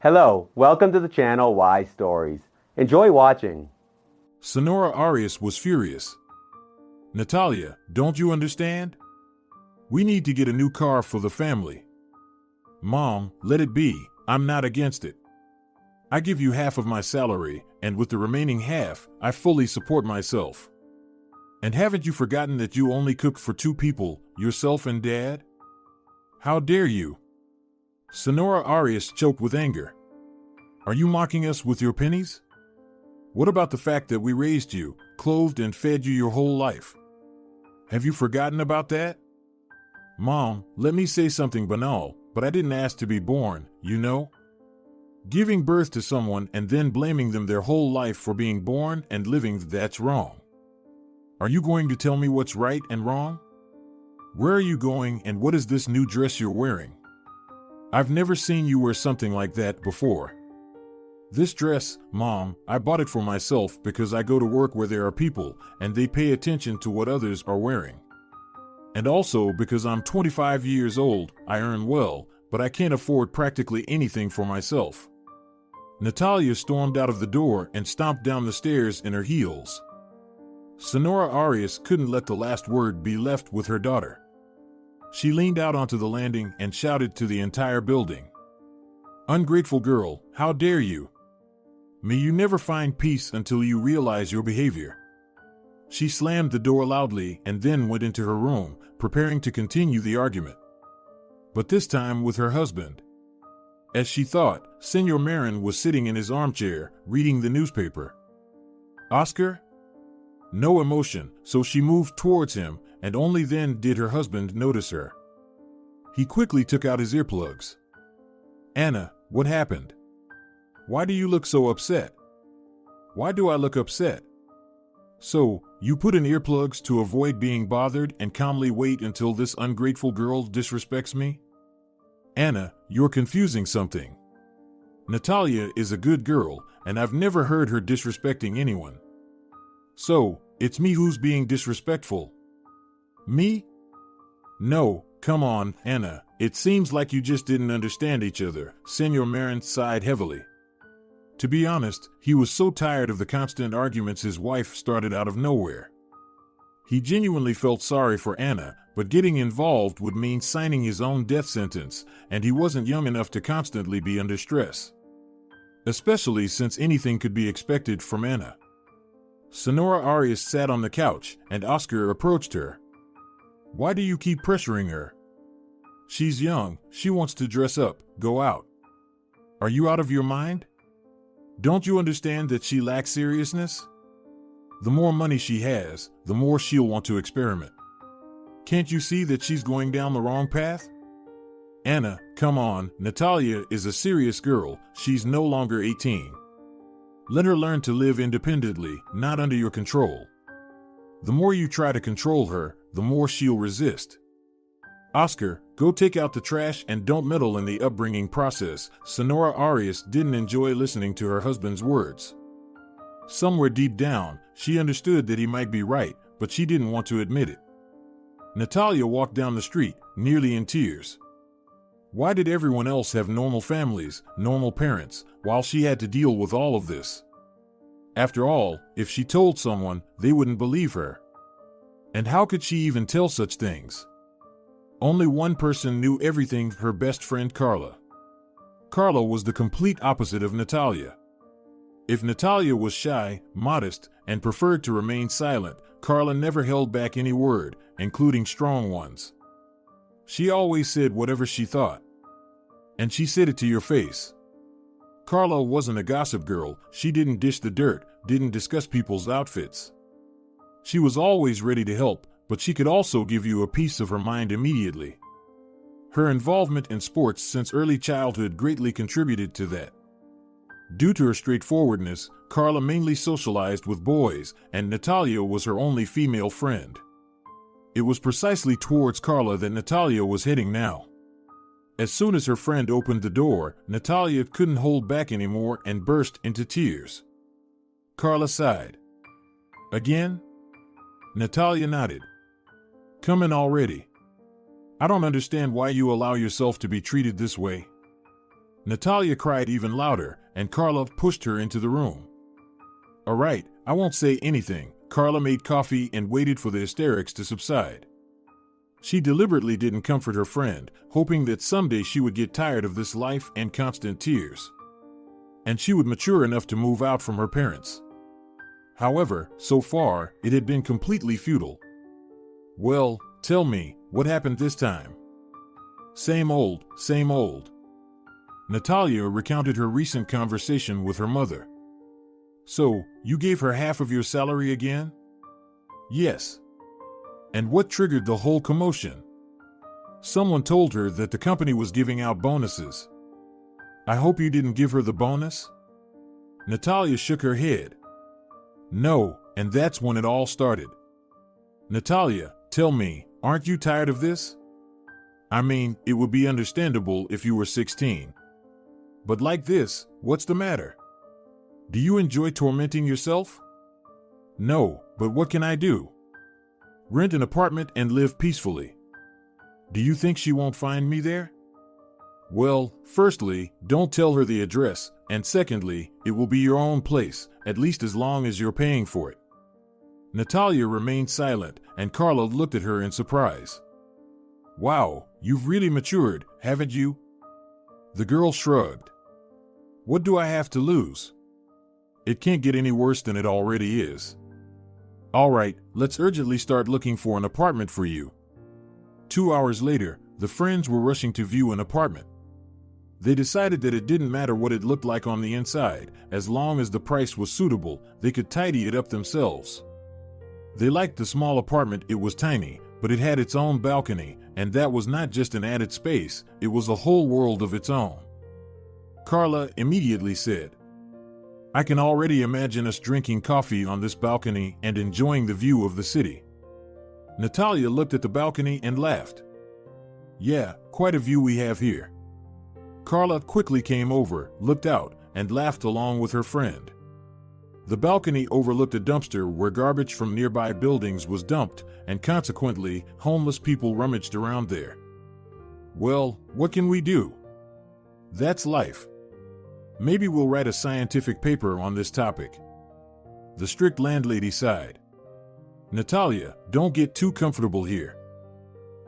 Hello, welcome to the channel Why Stories. Enjoy watching. Senora Arias was furious. Natalia, don't you understand? We need to get a new car for the family. Mom, let it be. I'm not against it. I give you half of my salary, and with the remaining half, I fully support myself. And haven't you forgotten that you only cooked for 2 people, yourself and Dad? How dare you? Senora Arias choked with anger. Are you mocking us with your pennies? What about the fact that we raised you, clothed and fed you your whole life? Have you forgotten about that? Mom, let me say something banal, but I didn't ask to be born, you know? Giving birth to someone and then blaming them their whole life for being born and living, that's wrong. Are you going to tell me what's right and wrong? Where are you going and what is this new dress you're wearing? I've never seen you wear something like that before. This dress, Mom, I bought it for myself because I go to work where there are people and they pay attention to what others are wearing. And also because I'm 25 years old, I earn well, but I can't afford practically anything for myself. Natalia stormed out of the door and stomped down the stairs in her heels. Senora Arias couldn't let the last word be left with her daughter. She leaned out onto the landing and shouted to the entire building. Ungrateful girl, how dare you? May you never find peace until you realize your behavior. She slammed the door loudly and then went into her room, preparing to continue the argument. But this time with her husband. As she thought, Senor Marin was sitting in his armchair, reading the newspaper. Oscar? No emotion, so she moved towards him, and only then did her husband notice her. He quickly took out his earplugs. Anna, what happened? Why do you look so upset? Why do I look upset? So, you put in earplugs to avoid being bothered and calmly wait until this ungrateful girl disrespects me? Anna, you're confusing something. Natalia is a good girl, and I've never heard her disrespecting anyone. So, it's me who's being disrespectful. Me? No, come on, Anna, it seems like you just didn't understand each other, Senor Marin sighed heavily. To be honest, he was so tired of the constant arguments his wife started out of nowhere. He genuinely felt sorry for Anna, but getting involved would mean signing his own death sentence, and he wasn't young enough to constantly be under stress. Especially since anything could be expected from Anna. Senora Arias sat on the couch, and Oscar approached her. Why do you keep pressuring her? She's young, she wants to dress up, go out. Are you out of your mind? Don't you understand that she lacks seriousness? The more money she has, the more she'll want to experiment. Can't you see that she's going down the wrong path? Anna, come on, Natalia is a serious girl, she's no longer 18. Let her learn to live independently, not under your control. The more you try to control her, the more she'll resist. Oscar, go take out the trash and don't meddle in the upbringing process. Senora Arias didn't enjoy listening to her husband's words. Somewhere deep down, she understood that he might be right, but she didn't want to admit it. Natalia walked down the street, nearly in tears. Why did everyone else have normal families, normal parents, while she had to deal with all of this? After all, if she told someone, they wouldn't believe her. And how could she even tell such things? Only one person knew everything, her best friend Carla. Carla was the complete opposite of Natalia. If Natalia was shy, modest, and preferred to remain silent, Carla never held back any word, including strong ones. She always said whatever she thought. And she said it to your face. Carla wasn't a gossip girl, she didn't dish the dirt, didn't discuss people's outfits. She was always ready to help, but she could also give you a piece of her mind immediately. Her involvement in sports since early childhood greatly contributed to that. Due to her straightforwardness, Carla mainly socialized with boys, and Natalia was her only female friend. It was precisely towards Carla that Natalia was heading now. As soon as her friend opened the door, Natalia couldn't hold back anymore and burst into tears. Carla sighed. Again? Natalia nodded. Come in already. I don't understand why you allow yourself to be treated this way. Natalia cried even louder, and Carla pushed her into the room. All right, I won't say anything. Carla made coffee and waited for the hysterics to subside. She deliberately didn't comfort her friend, hoping that someday she would get tired of this life and constant tears, and she would mature enough to move out from her parents. However, so far, it had been completely futile. Well, tell me, what happened this time? Same old, same old. Natalia recounted her recent conversation with her mother. So, you gave her half of your salary again? Yes. And what triggered the whole commotion? Someone told her that the company was giving out bonuses. I hope you didn't give her the bonus? Natalia shook her head. No, and that's when it all started. Natalia, tell me, aren't you tired of this? I mean, it would be understandable if you were 16. But like this, what's the matter? Do you enjoy tormenting yourself? No, but what can I do? Rent an apartment and live peacefully. Do you think she won't find me there? Well, firstly, don't tell her the address, and secondly, it will be your own place, at least as long as you're paying for it. Natalia remained silent, and Carla looked at her in surprise. Wow, you've really matured, haven't you? The girl shrugged. What do I have to lose? It can't get any worse than it already is. All right, let's urgently start looking for an apartment for you. 2 hours later, the friends were rushing to view an apartment. They decided that it didn't matter what it looked like on the inside, as long as the price was suitable, they could tidy it up themselves. They liked the small apartment. It was tiny, but it had its own balcony, and that was not just an added space, it was a whole world of its own. Carla immediately said, I can already imagine us drinking coffee on this balcony and enjoying the view of the city. Natalia looked at the balcony and laughed. Yeah, quite a view we have here. Carla quickly came over, looked out, and laughed along with her friend. The balcony overlooked a dumpster where garbage from nearby buildings was dumped, and consequently, homeless people rummaged around there. Well, what can we do? That's life. Maybe we'll write a scientific paper on this topic. The strict landlady sighed. Natalia, don't get too comfortable here.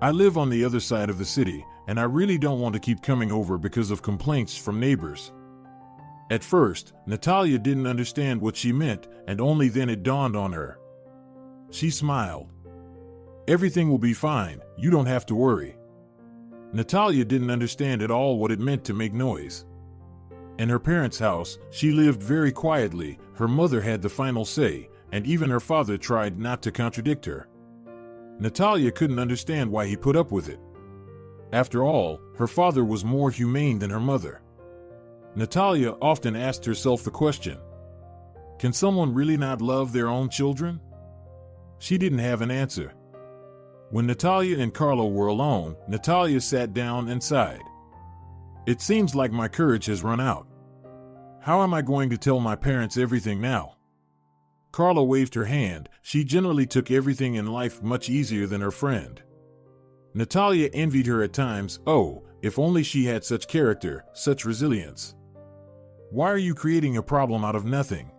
I live on the other side of the city, and I really don't want to keep coming over because of complaints from neighbors. At first, Natalia didn't understand what she meant, and only then it dawned on her. She smiled. Everything will be fine, you don't have to worry. Natalia didn't understand at all what it meant to make noise. In her parents' house, she lived very quietly, her mother had the final say, and even her father tried not to contradict her. Natalia couldn't understand why he put up with it. After all, her father was more humane than her mother. Natalia often asked herself the question, can someone really not love their own children? She didn't have an answer. When Natalia and Carla were alone, Natalia sat down and sighed. It seems like my courage has run out. How am I going to tell my parents everything now? Carla waved her hand. She generally took everything in life much easier than her friend. Natalia envied her at times. Oh, if only she had such character, such resilience. Why are you creating a problem out of nothing?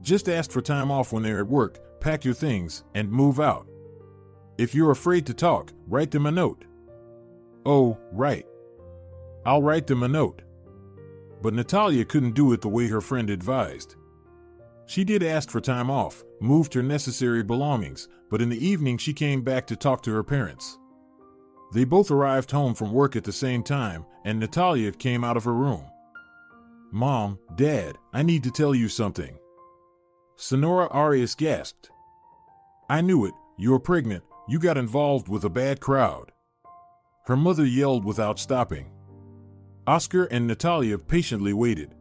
Just ask for time off when they're at work, pack your things, and move out. If you're afraid to talk, write them a note. Oh, right. I'll write them a note. But Natalia couldn't do it the way her friend advised. She did ask for time off, moved her necessary belongings, but in the evening she came back to talk to her parents. They both arrived home from work at the same time, and Natalia came out of her room. Mom, Dad, I need to tell you something. Senora Arias gasped. I knew it, you're pregnant, you got involved with a bad crowd. Her mother yelled without stopping. Oscar and Natalia patiently waited.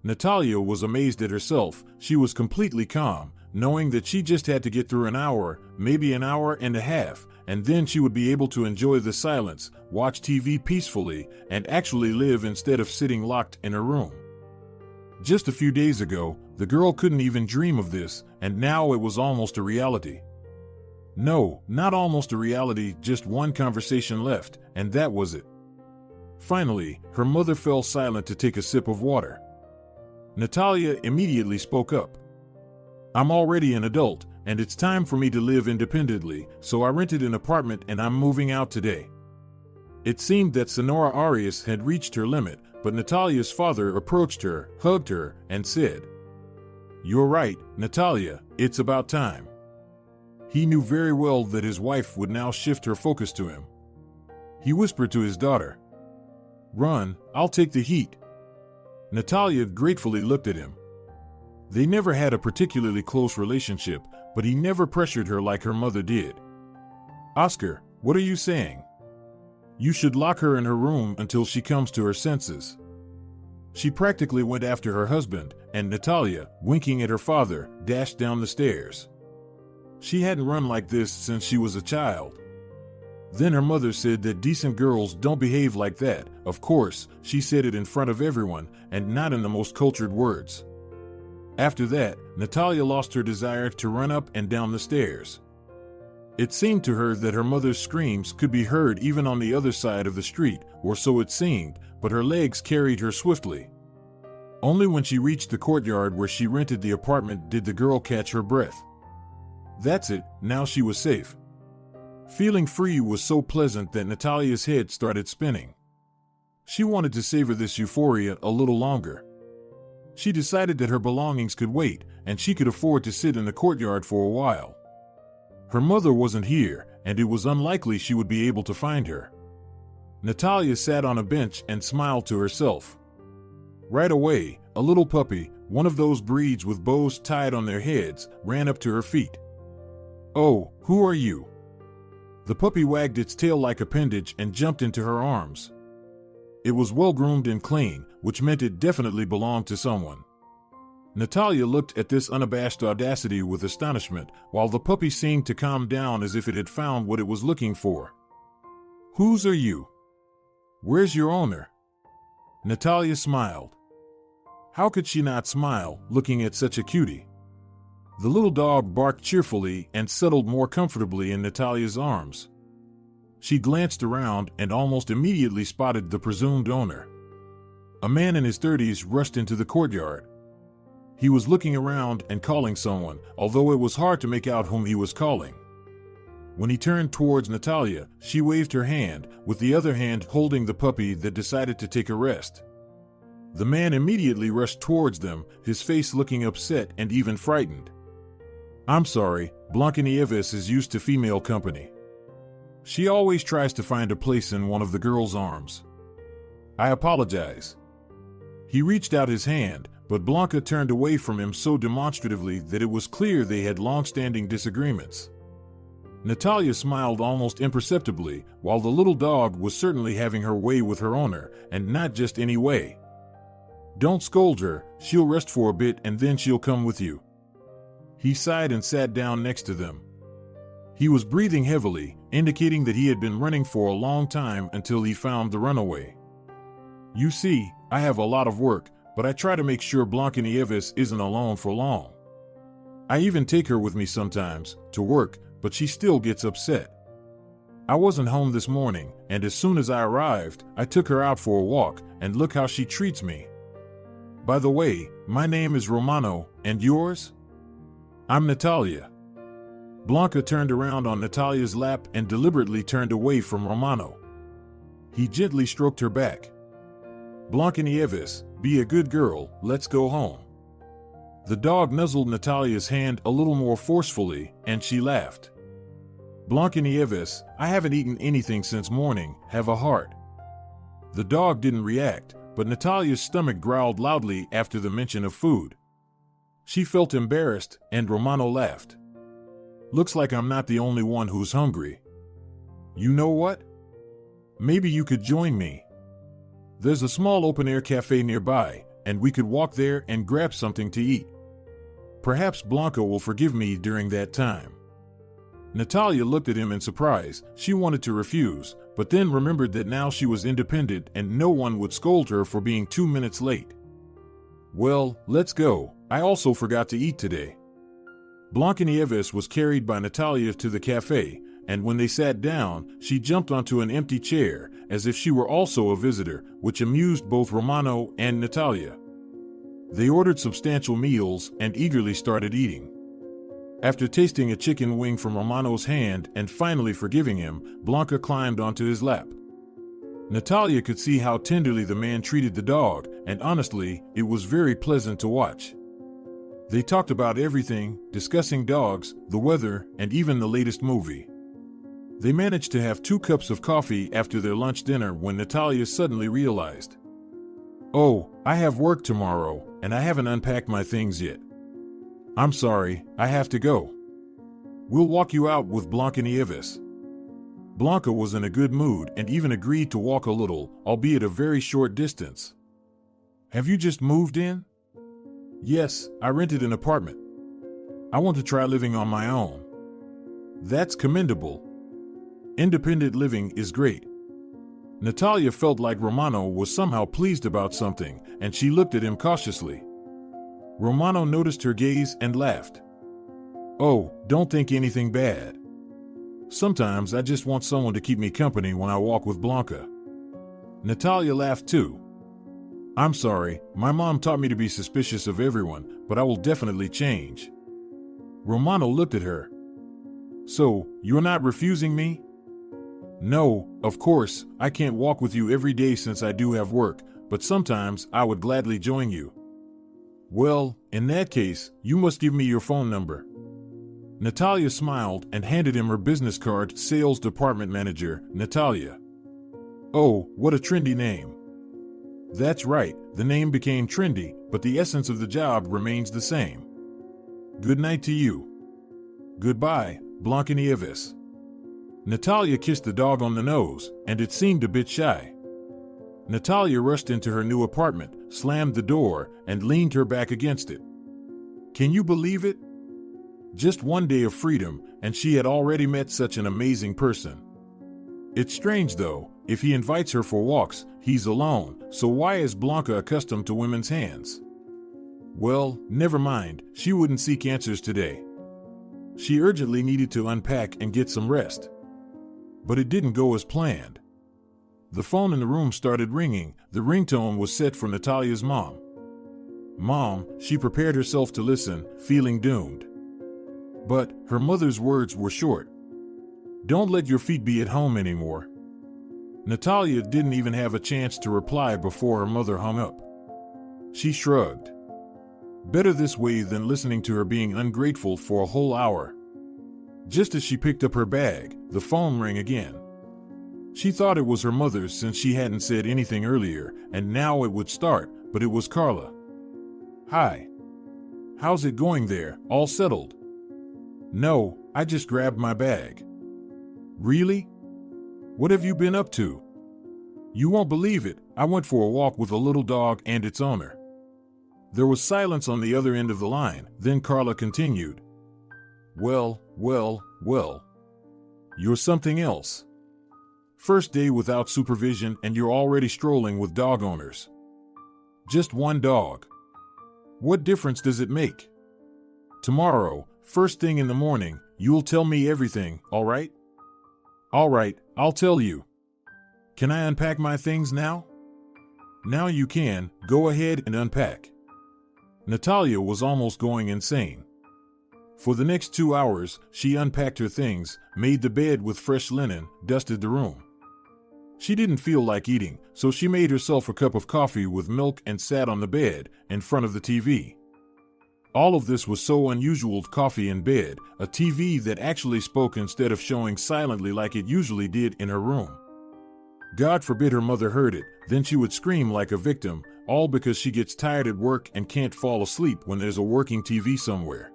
Natalia was amazed at herself. She was completely calm, knowing that she just had to get through an hour, maybe an hour and a half, and then she would be able to enjoy the silence, watch TV peacefully, and actually live instead of sitting locked in her room. Just a few days ago, the girl couldn't even dream of this, and now it was almost a reality. No, not almost a reality, just one conversation left, and that was it. Finally, her mother fell silent to take a sip of water. Natalia immediately spoke up. I'm already an adult, and it's time for me to live independently, so I rented an apartment and I'm moving out today. It seemed that Senora Arias had reached her limit, but Natalia's father approached her, hugged her, and said, You're right, Natalia, it's about time. He knew very well that his wife would now shift her focus to him. He whispered to his daughter, Run, I'll take the heat. Natalia gratefully looked at him. They never had a particularly close relationship, but he never pressured her like her mother did. Oscar, what are you saying? You should lock her in her room until she comes to her senses. She practically went after her husband, and Natalia, winking at her father, dashed down the stairs. She hadn't run like this since she was a child. Then her mother said that decent girls don't behave like that. Of course, she said it in front of everyone, and not in the most cultured words. After that, Natalia lost her desire to run up and down the stairs. It seemed to her that her mother's screams could be heard even on the other side of the street, or so it seemed, but her legs carried her swiftly. Only when she reached the courtyard where she rented the apartment did the girl catch her breath. That's it, now she was safe. Feeling free was so pleasant that Natalia's head started spinning. She wanted to savor this euphoria a little longer. She decided that her belongings could wait, and she could afford to sit in the courtyard for a while. Her mother wasn't here, and it was unlikely she would be able to find her. Natalia sat on a bench and smiled to herself. Right away, a little puppy, one of those breeds with bows tied on their heads, ran up to her feet. Oh, who are you? The puppy wagged its tail like appendage and jumped into her arms. It was well-groomed and clean, which meant it definitely belonged to someone. Natalia looked at this unabashed audacity with astonishment, while the puppy seemed to calm down as if it had found what it was looking for. Whose are you? Where's your owner? Natalia smiled. How could she not smile, looking at such a cutie? The little dog barked cheerfully and settled more comfortably in Natalia's arms. She glanced around and almost immediately spotted the presumed owner. A man in his 30s rushed into the courtyard. He was looking around and calling someone, although it was hard to make out whom he was calling. When he turned towards Natalia, she waved her hand, with the other hand holding the puppy that decided to take a rest. The man immediately rushed towards them, his face looking upset and even frightened. I'm sorry, Blancanieves is used to female company. She always tries to find a place in one of the girl's arms. I apologize. He reached out his hand, but Blanca turned away from him so demonstratively that it was clear they had long-standing disagreements. Natalia smiled almost imperceptibly, while the little dog was certainly having her way with her owner, and not just any way. Don't scold her, she'll rest for a bit and then she'll come with you. He sighed and sat down next to them. He was breathing heavily, indicating that he had been running for a long time until he found the runaway. You see, I have a lot of work, but I try to make sure Blancanieves isn't alone for long. I even take her with me sometimes, to work, but she still gets upset. I wasn't home this morning, and as soon as I arrived, I took her out for a walk, and look how she treats me. By the way, my name is Romano, and yours? I'm Natalia. Blanca turned around on Natalia's lap and deliberately turned away from Romano. He gently stroked her back. Blancanieves, be a good girl, let's go home. The dog nuzzled Natalia's hand a little more forcefully, and she laughed. Blancanieves, I haven't eaten anything since morning, have a heart. The dog didn't react, but Natalia's stomach growled loudly after the mention of food. She felt embarrassed, and Romano laughed. Looks like I'm not the only one who's hungry. You know what? Maybe you could join me. There's a small open-air cafe nearby, and we could walk there and grab something to eat. Perhaps Blanca will forgive me during that time. Natalia looked at him in surprise. She wanted to refuse, but then remembered that now she was independent and no one would scold her for being 2 minutes late. Well, let's go. I also forgot to eat today. Blancanieves was carried by Natalia to the cafe, and when they sat down, she jumped onto an empty chair, as if she were also a visitor, which amused both Romano and Natalia. They ordered substantial meals and eagerly started eating. After tasting a chicken wing from Romano's hand and finally forgiving him, Blanca climbed onto his lap. Natalia could see how tenderly the man treated the dog, and honestly, it was very pleasant to watch. They talked about everything, discussing dogs, the weather, and even the latest movie. They managed to have 2 cups of coffee after their lunch dinner when Natalia suddenly realized, "Oh, I have work tomorrow, and I haven't unpacked my things yet. I'm sorry, I have to go. We'll walk you out with Blanca Nieves." Blanca was in a good mood and even agreed to walk a little, albeit a very short distance. "Have you just moved in?" "Yes, I rented an apartment. I want to try living on my own." "That's commendable. Independent living is great." Natalia felt like Romano was somehow pleased about something, and she looked at him cautiously. Romano noticed her gaze and laughed. "Oh, don't think anything bad. Sometimes I just want someone to keep me company when I walk with Blanca." Natalia laughed too. "I'm sorry, my mom taught me to be suspicious of everyone, but I will definitely change." Romano looked at her. "So, you're not refusing me?" "No, of course, I can't walk with you every day since I do have work, but sometimes I would gladly join you." "Well, in that case, you must give me your phone number." Natalia smiled and handed him her business card. Sales department manager, Natalia. "Oh, what a trendy name." "That's right, the name became trendy, but the essence of the job remains the same." "Good night to you." "Goodbye, Blanca Nieves." Natalia kissed the dog on the nose, and it seemed a bit shy. Natalia rushed into her new apartment, slammed the door, and leaned her back against it. Can you believe it? Just one day of freedom, and she had already met such an amazing person. It's strange though, if he invites her for walks, he's alone, so why is Blanca accustomed to women's hands? Well, never mind, she wouldn't seek answers today. She urgently needed to unpack and get some rest. But it didn't go as planned. The phone in the room started ringing. The ringtone was set for Natalia's mom. Mom, she prepared herself to listen, feeling doomed. But her mother's words were short. Don't let your feet be at home anymore. Natalia didn't even have a chance to reply before her mother hung up. She shrugged. Better this way than listening to her being ungrateful for a whole hour. Just as she picked up her bag, the phone rang again. She thought it was her mother's since she hadn't said anything earlier, and now it would start, but it was Carla. Hi. How's it going there, all settled? No, I just grabbed my bag. Really? What have you been up to? You won't believe it, I went for a walk with a little dog and its owner. There was silence on the other end of the line, then Carla continued. Well. You're something else. First day without supervision and you're already strolling with dog owners. Just one dog. What difference does it make? Tomorrow, first thing in the morning, you'll tell me everything, all right? All right, I'll tell you. Can I unpack my things now? Now you can, go ahead and unpack. Natalia was almost going insane. For the next 2 hours, she unpacked her things, made the bed with fresh linen, dusted the room. She didn't feel like eating, so she made herself a cup of coffee with milk and sat on the bed, in front of the TV. All of this was so unusual, coffee in bed, a TV that actually spoke instead of showing silently like it usually did in her room. God forbid her mother heard it, then she would scream like a victim, all because she gets tired at work and can't fall asleep when there's a working TV somewhere.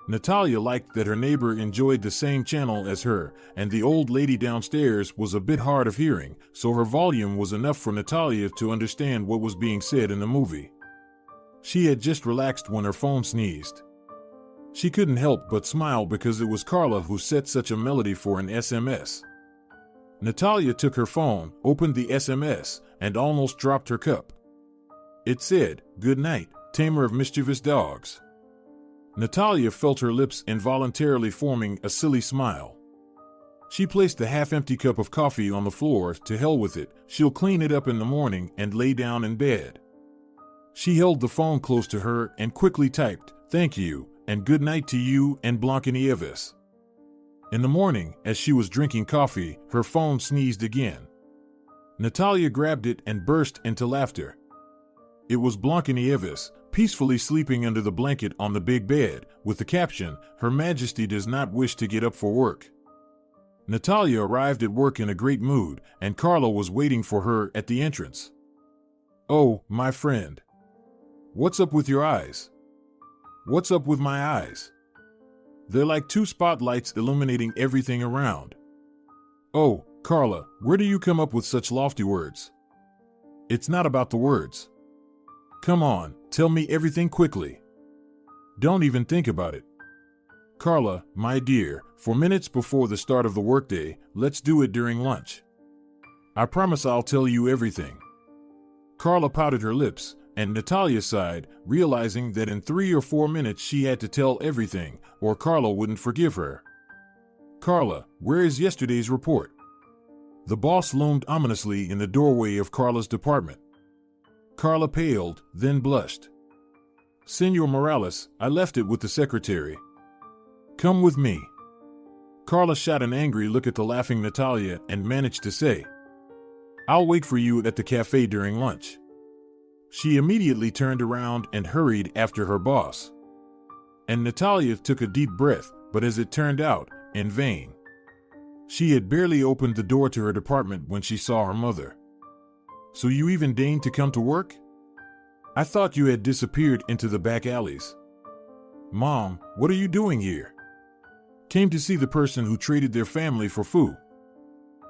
Natalia liked that her neighbor enjoyed the same channel as her, and the old lady downstairs was a bit hard of hearing, so her volume was enough for Natalia to understand what was being said in the movie. She had just relaxed when her phone sneezed. She couldn't help but smile because it was Carla who set such a melody for an SMS. Natalia took her phone, opened the SMS, and almost dropped her cup. It said, "Good night, tamer of mischievous dogs." Natalia felt her lips involuntarily forming a silly smile. She placed the half-empty cup of coffee on the floor. To hell with it, she'll clean it up in the morning and lay down in bed. She held the phone close to her and quickly typed, "Thank you, and good night to you and Blancanieves." In the morning, as she was drinking coffee, her phone sneezed again. Natalia grabbed it and burst into laughter. It was Blancanieves, peacefully sleeping under the blanket on the big bed, with the caption, "Her Majesty does not wish to get up for work." Natalia arrived at work in a great mood, and Carla was waiting for her at the entrance. "Oh, my friend. What's up with your eyes?" "What's up with my eyes?" "They're like two spotlights illuminating everything around." "Oh, Carla, where do you come up with such lofty words?" "It's not about the words. Come on, tell me everything quickly. Don't even think about it." "Carla, my dear, for minutes before the start of the workday, let's do it during lunch. I promise I'll tell you everything." Carla pouted her lips, and Natalia sighed, realizing that in 3 or 4 minutes she had to tell everything, or Carla wouldn't forgive her. "Carla, where is yesterday's report?" The boss loomed ominously in the doorway of Carla's department. Carla paled, then blushed. "Senor Morales, I left it with the secretary." "Come with me." Carla shot an angry look at the laughing Natalia and managed to say, "I'll wait for you at the cafe during lunch." She immediately turned around and hurried after her boss. And Natalia took a deep breath, but as it turned out, in vain. She had barely opened the door to her department when she saw her mother. "So you even deigned to come to work? I thought you had disappeared into the back alleys." "Mom, what are you doing here?" "Came to see the person who traded their family for food."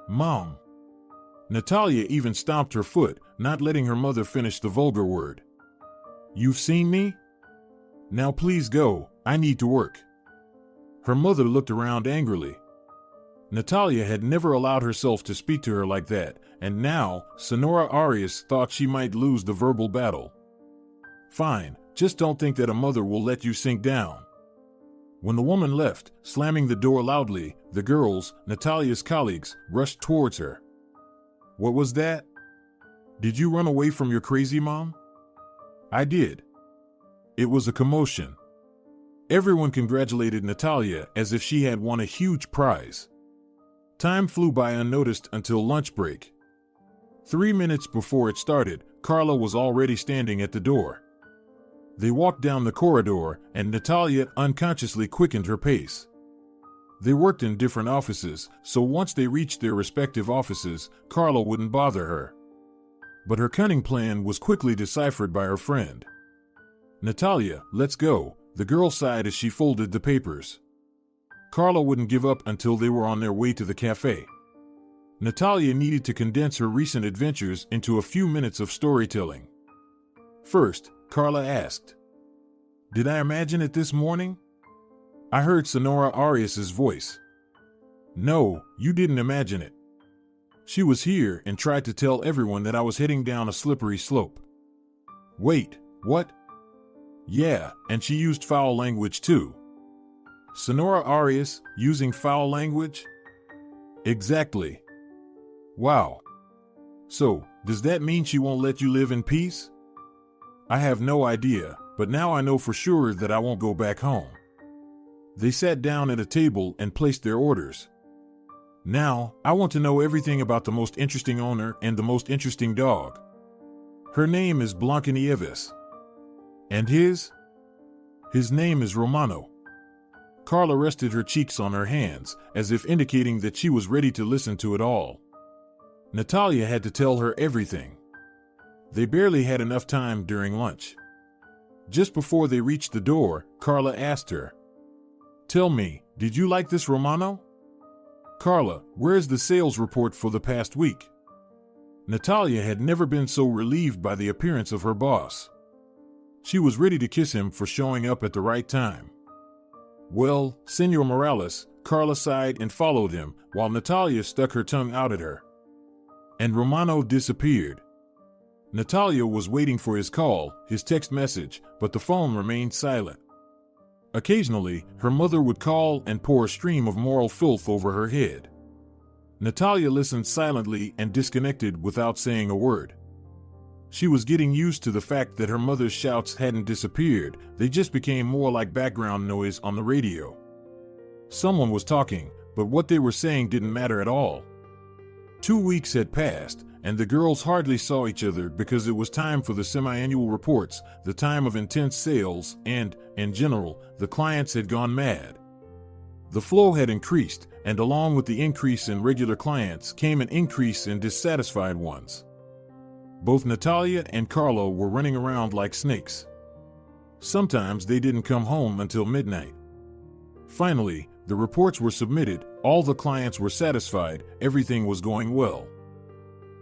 "Mom." Natalia even stomped her foot, not letting her mother finish the vulgar word. "You've seen me? Now please go, I need to work." Her mother looked around angrily. Natalia had never allowed herself to speak to her like that, and now Senora Arias thought she might lose the verbal battle. "Fine, just don't think that a mother will let you sink down." When the woman left, slamming the door loudly, the girls, Natalia's colleagues, rushed towards her. "What was that? Did you run away from your crazy mom?" "I did." It was a commotion. Everyone congratulated Natalia as if she had won a huge prize. Time flew by unnoticed until lunch break. 3 minutes before it started, Carla was already standing at the door. They walked down the corridor, and Natalia unconsciously quickened her pace. They worked in different offices, so once they reached their respective offices, Carla wouldn't bother her. But her cunning plan was quickly deciphered by her friend. "Natalia, let's go," the girl sighed as she folded the papers. Carla wouldn't give up until they were on their way to the cafe. Natalia needed to condense her recent adventures into a few minutes of storytelling. First, Carla asked, "Did I imagine it this morning?" "I heard Senora Arias' voice." "No, you didn't imagine it. She was here and tried to tell everyone that I was heading down a slippery slope." "Wait, what?" "Yeah, and she used foul language too." "Senora Arias, using foul language?" "Exactly." "Wow. So, does that mean she won't let you live in peace?" "I have no idea, but now I know for sure that I won't go back home." They sat down at a table and placed their orders. "Now, I want to know everything about the most interesting owner and the most interesting dog." "Her name is Blancanieves." "And his?" "His name is Romano." Carla rested her cheeks on her hands, as if indicating that she was ready to listen to it all. Natalia had to tell her everything. They barely had enough time during lunch. Just before they reached the door, Carla asked her, "Tell me, did you like this Romano?" "Carla, where's the sales report for the past week?" Natalia had never been so relieved by the appearance of her boss. She was ready to kiss him for showing up at the right time. "Well, Senor Morales," Carla sighed and followed him, while Natalia stuck her tongue out at her. And Romano disappeared. Natalia was waiting for his call, his text message, but the phone remained silent. Occasionally, her mother would call and pour a stream of moral filth over her head. Natalia listened silently and disconnected without saying a word. She was getting used to the fact that her mother's shouts hadn't disappeared, they just became more like background noise on the radio. Someone was talking, but what they were saying didn't matter at all. 2 weeks had passed, and the girls hardly saw each other because it was time for the semi-annual reports, the time of intense sales, and, in general, the clients had gone mad. The flow had increased, and along with the increase in regular clients came an increase in dissatisfied ones. Both Natalia and Carla were running around like snakes. Sometimes they didn't come home until midnight. Finally, the reports were submitted, all the clients were satisfied, everything was going well.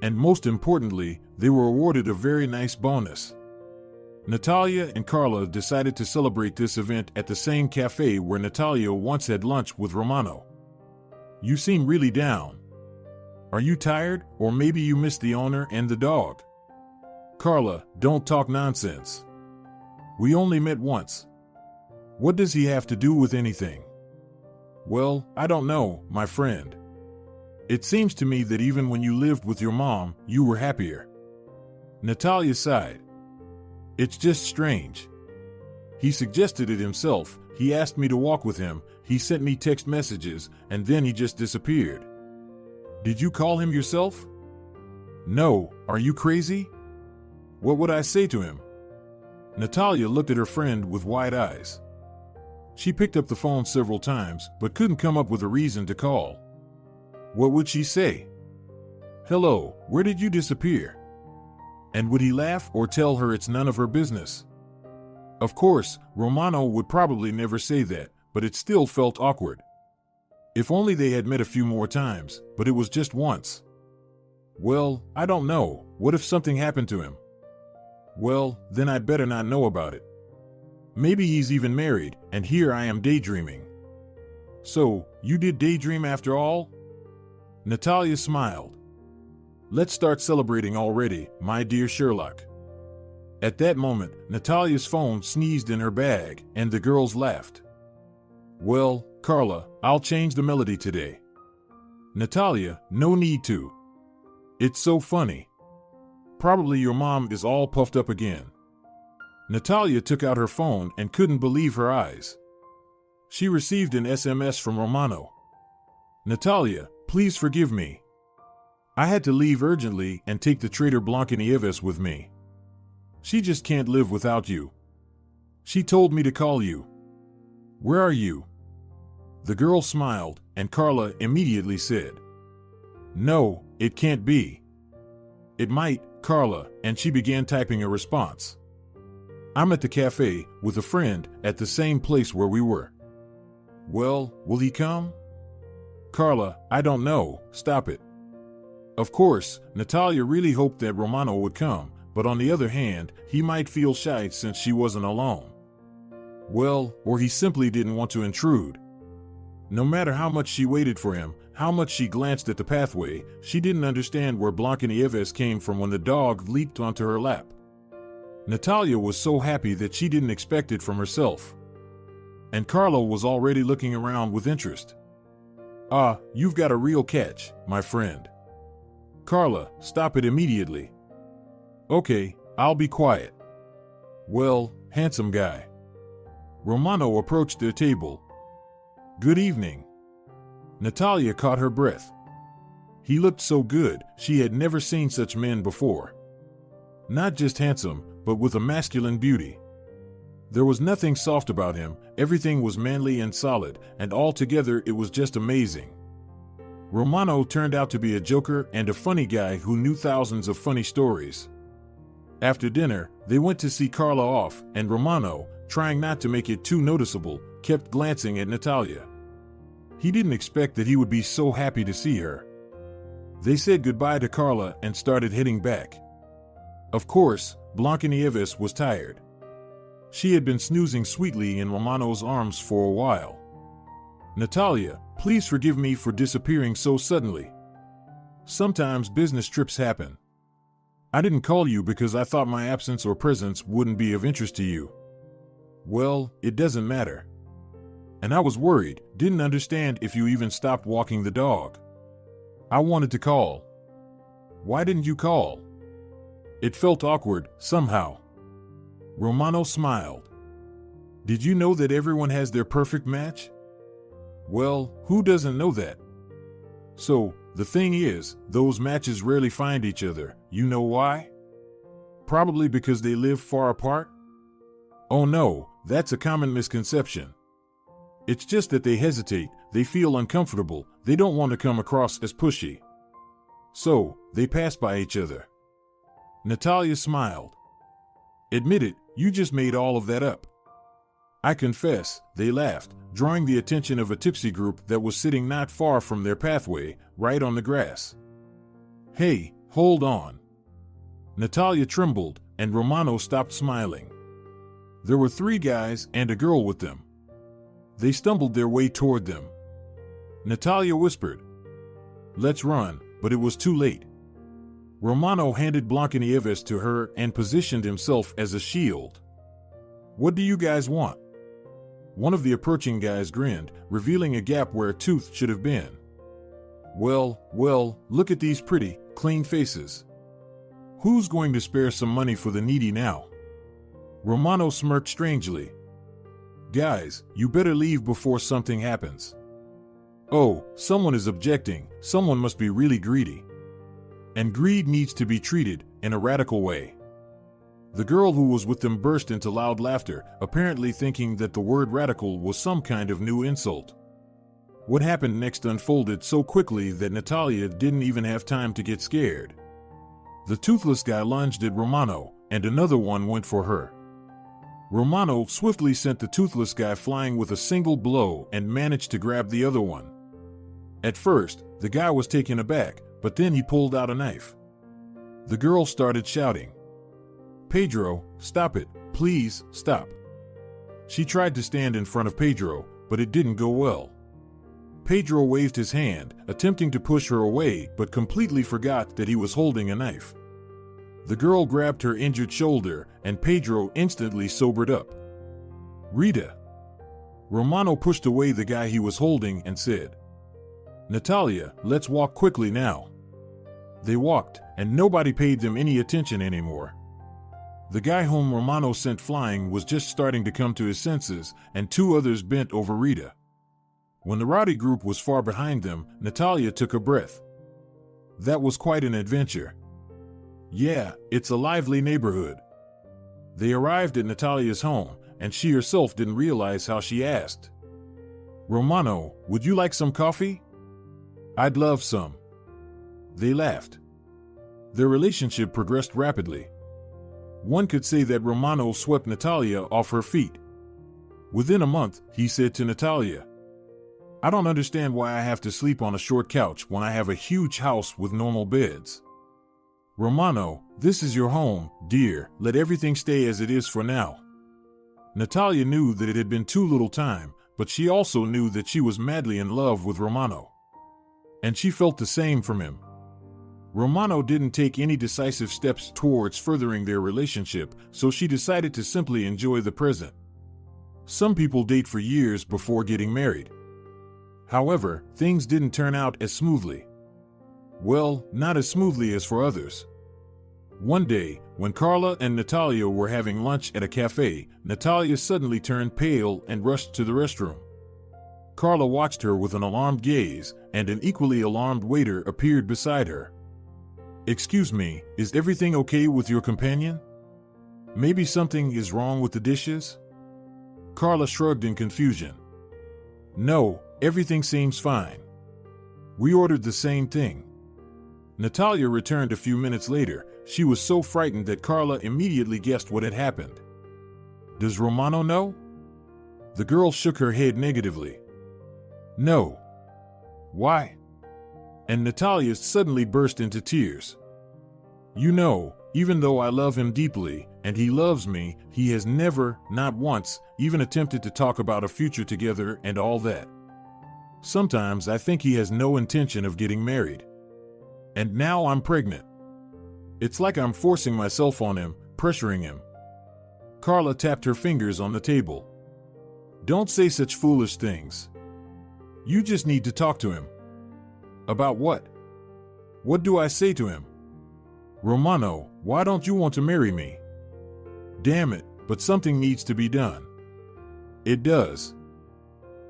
And most importantly, they were awarded a very nice bonus. Natalia and Carla decided to celebrate this event at the same cafe where Natalia once had lunch with Romano. "You seem really down. Are you tired, or maybe you missed the owner and the dog?" "Carla, don't talk nonsense. We only met once. What does he have to do with anything?" "Well, I don't know, my friend. It seems to me that even when you lived with your mom, you were happier." Natalia sighed. "It's just strange. He suggested it himself, he asked me to walk with him, he sent me text messages, and then he just disappeared." "Did you call him yourself?" "No, are you crazy? What would I say to him?" Natalia looked at her friend with wide eyes. She picked up the phone several times, but couldn't come up with a reason to call. What would she say? "Hello, where did you disappear?" And would he laugh or tell her it's none of her business? Of course, Romano would probably never say that, but it still felt awkward. If only they had met a few more times, but it was just once. "Well, I don't know, what if something happened to him?" "Well, then I'd better not know about it. Maybe he's even married, and here I am daydreaming." "So, you did daydream after all?" Natalia smiled. "Let's start celebrating already, my dear Sherlock." At that moment, Natalia's phone sneezed in her bag, and the girls laughed. "Well, Carla, I'll change the melody today." "Natalia, no need to. It's so funny. Probably your mom is all puffed up again." Natalia took out her phone and couldn't believe her eyes. She received an SMS from Romano. "Natalia, please forgive me. I had to leave urgently and take the traitor Blancanieves with me. She just can't live without you. She told me to call you. Where are you?" The girl smiled, and Carla immediately said, "No, it can't be." "It might, Carla," and she began typing a response. "I'm at the cafe, with a friend, at the same place where we were." "Well, will he come?" "Carla, I don't know, stop it." Of course, Natalia really hoped that Romano would come, but on the other hand, he might feel shy since she wasn't alone. Well, or he simply didn't want to intrude. No matter how much she waited for him, how much she glanced at the pathway, she didn't understand where Blancanieves came from when the dog leaped onto her lap. Natalia was so happy that she didn't expect it from herself. And Carlo was already looking around with interest. "Ah, you've got a real catch, my friend." "Carla, stop it immediately." "Okay, I'll be quiet." "Well, handsome guy." Romano approached their table. "Good evening." Natalia caught her breath. He looked so good, she had never seen such men before. Not just handsome, but with a masculine beauty. There was nothing soft about him, everything was manly and solid, and altogether it was just amazing. Romano turned out to be a joker and a funny guy who knew thousands of funny stories. After dinner, they went to see Carla off, and Romano, trying not to make it too noticeable, kept glancing at Natalia. He didn't expect that he would be so happy to see her. They said goodbye to Carla and started heading back. Of course, Blancanieves was tired. She had been snoozing sweetly in Romano's arms for a while. "Natalia, please forgive me for disappearing so suddenly. Sometimes business trips happen. I didn't call you because I thought my absence or presence wouldn't be of interest to you. Well, it doesn't matter. And I was worried, didn't understand if you even stopped walking the dog." I wanted to call. Why didn't you call? It felt awkward, somehow. Romano smiled. Did you know that everyone has their perfect match? Well, who doesn't know that? So, the thing is, those matches rarely find each other. You know why? Probably because they live far apart? Oh no, that's a common misconception. It's just that they hesitate, they feel uncomfortable, they don't want to come across as pushy. So, they pass by each other. Natalia smiled. Admit it, you just made all of that up. I confess, they laughed, drawing the attention of a tipsy group that was sitting not far from their pathway, right on the grass. Hey, hold on. Natalia trembled, and Romano stopped smiling. There were 3 guys and a girl with them. They stumbled their way toward them. Natalia whispered, "Let's run," but it was too late. Romano handed Blancanieves to her and positioned himself as a shield. "What do you guys want?" One of the approaching guys grinned, revealing a gap where a tooth should have been. Well, look at these pretty, clean faces. Who's going to spare some money for the needy now? Romano smirked strangely. Guys, you better leave before something happens. Oh, someone is objecting. Someone must be really greedy. And greed needs to be treated in a radical way. The girl who was with them burst into loud laughter, apparently thinking that the word radical was some kind of new insult. What happened next unfolded so quickly that Natalia didn't even have time to get scared. The toothless guy lunged at Romano, and another one went for her. Romano swiftly sent the toothless guy flying with a single blow and managed to grab the other one. At first, the guy was taken aback, but then he pulled out a knife. The girl started shouting, "Pedro, stop it, please, stop." She tried to stand in front of Pedro, but it didn't go well. Pedro waved his hand, attempting to push her away, but completely forgot that he was holding a knife. The girl grabbed her injured shoulder, and Pedro instantly sobered up. "Rita." Romano pushed away the guy he was holding and said, "Natalia, let's walk quickly now." They walked, and nobody paid them any attention anymore. The guy whom Romano sent flying was just starting to come to his senses, and 2 others bent over Rita. When the rowdy group was far behind them, Natalia took a breath. That was quite an adventure. Yeah, it's a lively neighborhood. They arrived at Natalia's home, and she herself didn't realize how she asked, "Romano, would you like some coffee?" "I'd love some." They laughed. Their relationship progressed rapidly. One could say that Romano swept Natalia off her feet. Within a month, he said to Natalia, "I don't understand why I have to sleep on a short couch when I have a huge house with normal beds. Romano, this is your home, dear, let everything stay as it is for now." Natalia knew that it had been too little time, but she also knew that she was madly in love with Romano. And she felt the same from him. Romano didn't take any decisive steps towards furthering their relationship, so she decided to simply enjoy the present. Some people date for years before getting married. However, things didn't turn out as smoothly. Well, not as smoothly as for others. One day, when Carla and Natalia were having lunch at a cafe, Natalia suddenly turned pale and rushed to the restroom. Carla watched her with an alarmed gaze, and an equally alarmed waiter appeared beside her. "Excuse me, is everything okay with your companion? Maybe something is wrong with the dishes?" Carla shrugged in confusion. "No, everything seems fine. We ordered the same thing." Natalia returned a few minutes later. She was so frightened that Carla immediately guessed what had happened. "Does Romano know?" The girl shook her head negatively. "No." "Why?" And Natalia suddenly burst into tears. "You know, even though I love him deeply, and he loves me, he has never, not once, even attempted to talk about a future together and all that. Sometimes I think he has no intention of getting married. And now I'm pregnant. It's like I'm forcing myself on him, pressuring him." Carla tapped her fingers on the table. "Don't say such foolish things. You just need to talk to him." "About what?" What do I say to him? Romano, why don't you want to marry me? Damn it, but something needs to be done. It does.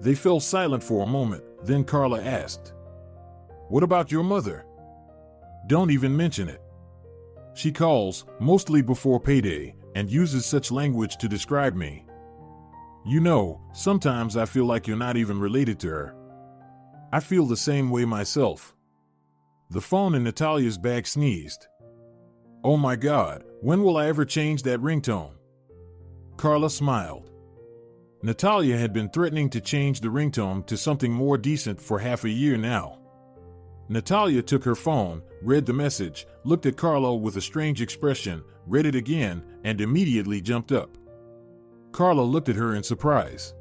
They fell silent for a moment, then Carla asked, What about your mother? Don't even mention it. She calls, mostly before payday, and uses such language to describe me. You know, sometimes I feel like you're not even related to her. I feel the same way myself. The phone in Natalia's bag sneezed. Oh my God, when will I ever change that ringtone? Carla smiled. Natalia had been threatening to change the ringtone to something more decent for half a year now. Natalia took her phone, read the message, looked at Carla with a strange expression, read it again, and immediately jumped up. Carla looked at her in surprise.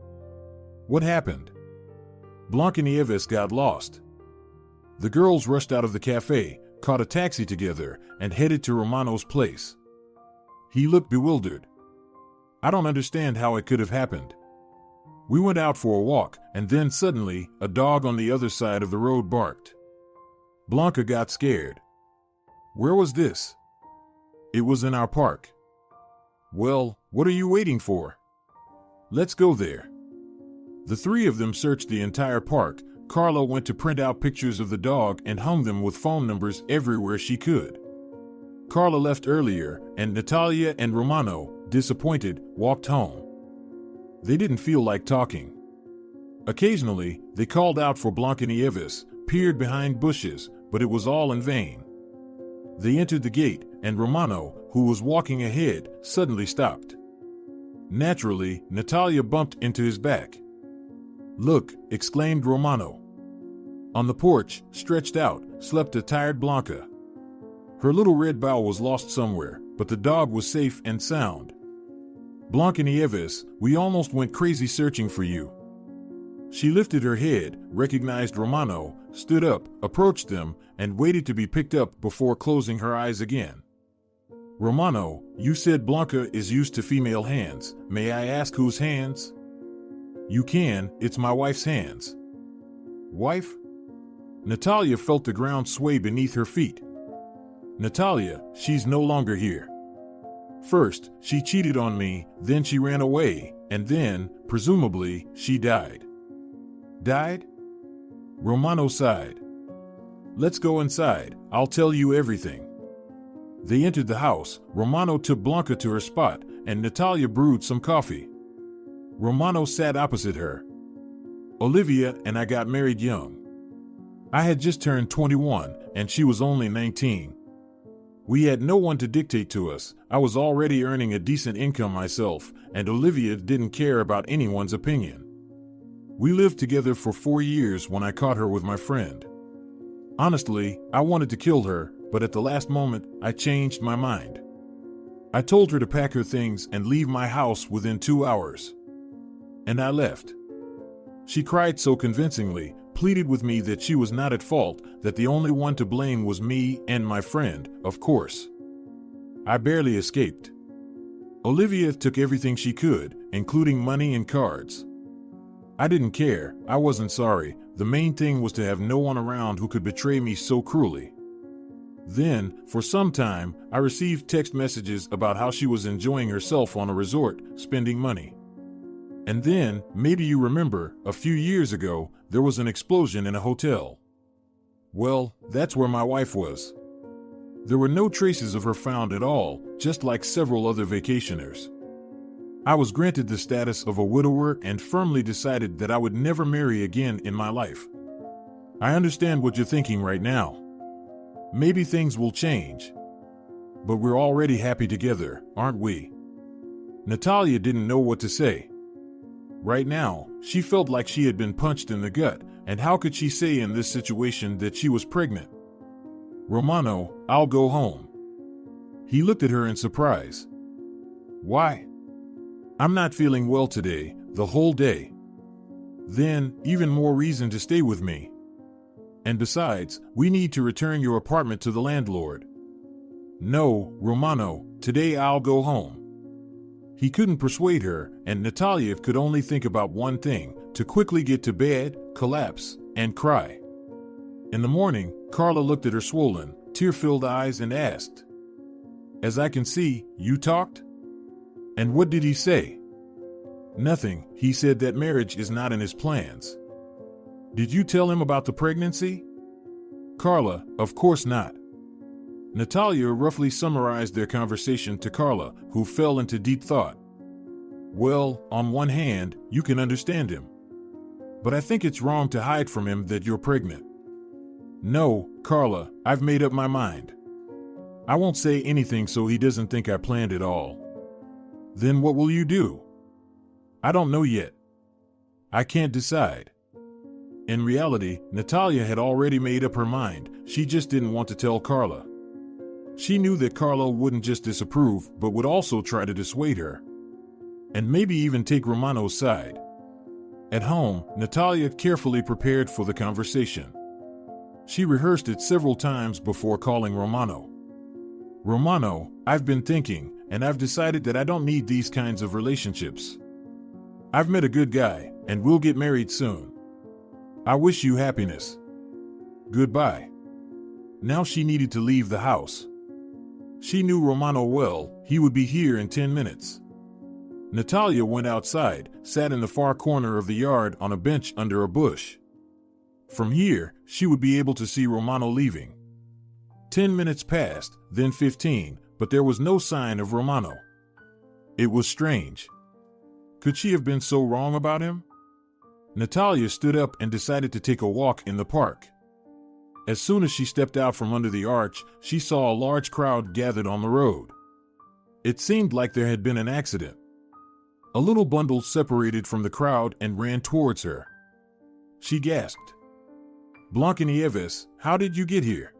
What happened? Blancanieves got lost. The girls rushed out of the cafe, caught a taxi together, and headed to Romano's place. He looked bewildered. I don't understand how it could have happened. We went out for a walk, and then suddenly, a dog on the other side of the road barked. Blanca got scared. Where was this? It was in our park. Well, what are you waiting for? Let's go there. The three of them searched the entire park. Carla went to print out pictures of the dog and hung them with phone numbers everywhere she could. Carla left earlier, and Natalia and Romano, disappointed, walked home. They didn't feel like talking. Occasionally, they called out for Blancanieves, peered behind bushes, but it was all in vain. They entered the gate, and Romano, who was walking ahead, suddenly stopped. Naturally, Natalia bumped into his back. Look, exclaimed Romano. On the porch, stretched out, slept a tired Blanca. Her little red bow was lost somewhere, but the dog was safe and sound. Blancanieves, we almost went crazy searching for you. She lifted her head, recognized Romano, stood up, approached them, and waited to be picked up before closing her eyes again. Romano, you said Blanca is used to female hands. May I ask whose hands? You can, it's my wife's hands. Wife? Natalia felt the ground sway beneath her feet. Natalia, she's no longer here. First, she cheated on me, then she ran away, and then, presumably, she died. Died? Romano sighed. Let's go inside, I'll tell you everything. They entered the house. Romano took Blanca to her spot, and Natalia brewed some coffee. Romano sat opposite her. Olivia and I got married young. I had just turned 21, and she was only 19. We had no one to dictate to us. I was already earning a decent income myself, and Olivia didn't care about anyone's opinion. We lived together for 4 years when I caught her with my friend. Honestly, I wanted to kill her, but at the last moment, I changed my mind. I told her to pack her things and leave my house within 2 hours. And I left. She cried so convincingly, pleaded with me that she was not at fault, that the only one to blame was me and my friend, of course. I barely escaped. Olivia took everything she could, including money and cards. I didn't care, I wasn't sorry, the main thing was to have no one around who could betray me so cruelly. Then, for some time, I received text messages about how she was enjoying herself on a resort, spending money. And then, maybe you remember, a few years ago, there was an explosion in a hotel. Well, that's where my wife was. There were no traces of her found at all, just like several other vacationers. I was granted the status of a widower and firmly decided that I would never marry again in my life. I understand what you're thinking right now. Maybe things will change. But we're already happy together, aren't we? Natalia didn't know what to say. Right now, she felt like she had been punched in the gut, and how could she say in this situation that she was pregnant? Romano, I'll go home. He looked at her in surprise. Why? I'm not feeling well today, the whole day. Then, even more reason to stay with me. And besides, we need to return your apartment to the landlord. No, Romano, today I'll go home. He couldn't persuade her, and Natalia could only think about one thing, to quickly get to bed, collapse, and cry. In the morning, Carla looked at her swollen, tear-filled eyes and asked, "As I can see, you talked? And what did he say?" "Nothing. He said that marriage is not in his plans." "Did you tell him about the pregnancy?" Carla, of course not. Natalia roughly summarized their conversation to Carla, who fell into deep thought. "Well, on one hand, you can understand him. But I think it's wrong to hide from him that you're pregnant." "No, Carla, I've made up my mind. I won't say anything so he doesn't think I planned it all." "Then what will you do?" "I don't know yet. I can't decide." In reality, Natalia had already made up her mind. She just didn't want to tell Carla. She knew that Carla wouldn't just disapprove, but would also try to dissuade her. And maybe even take Romano's side. At home, Natalia carefully prepared for the conversation. She rehearsed it several times before calling Romano. "Romano, I've been thinking, and I've decided that I don't need these kinds of relationships. I've met a good guy, and we'll get married soon. I wish you happiness. Goodbye." Now she needed to leave the house. She knew Romano well. He would be here in 10 minutes. Natalia went outside, sat in the far corner of the yard on a bench under a bush. From here, she would be able to see Romano leaving. 10 minutes passed, then 15, but there was no sign of Romano. It was strange. Could she have been so wrong about him? Natalia stood up and decided to take a walk in the park. As soon as she stepped out from under the arch, she saw a large crowd gathered on the road. It seemed like there had been an accident. A little bundle separated from the crowd and ran towards her. She gasped. "Blancanieves, how did you get here?"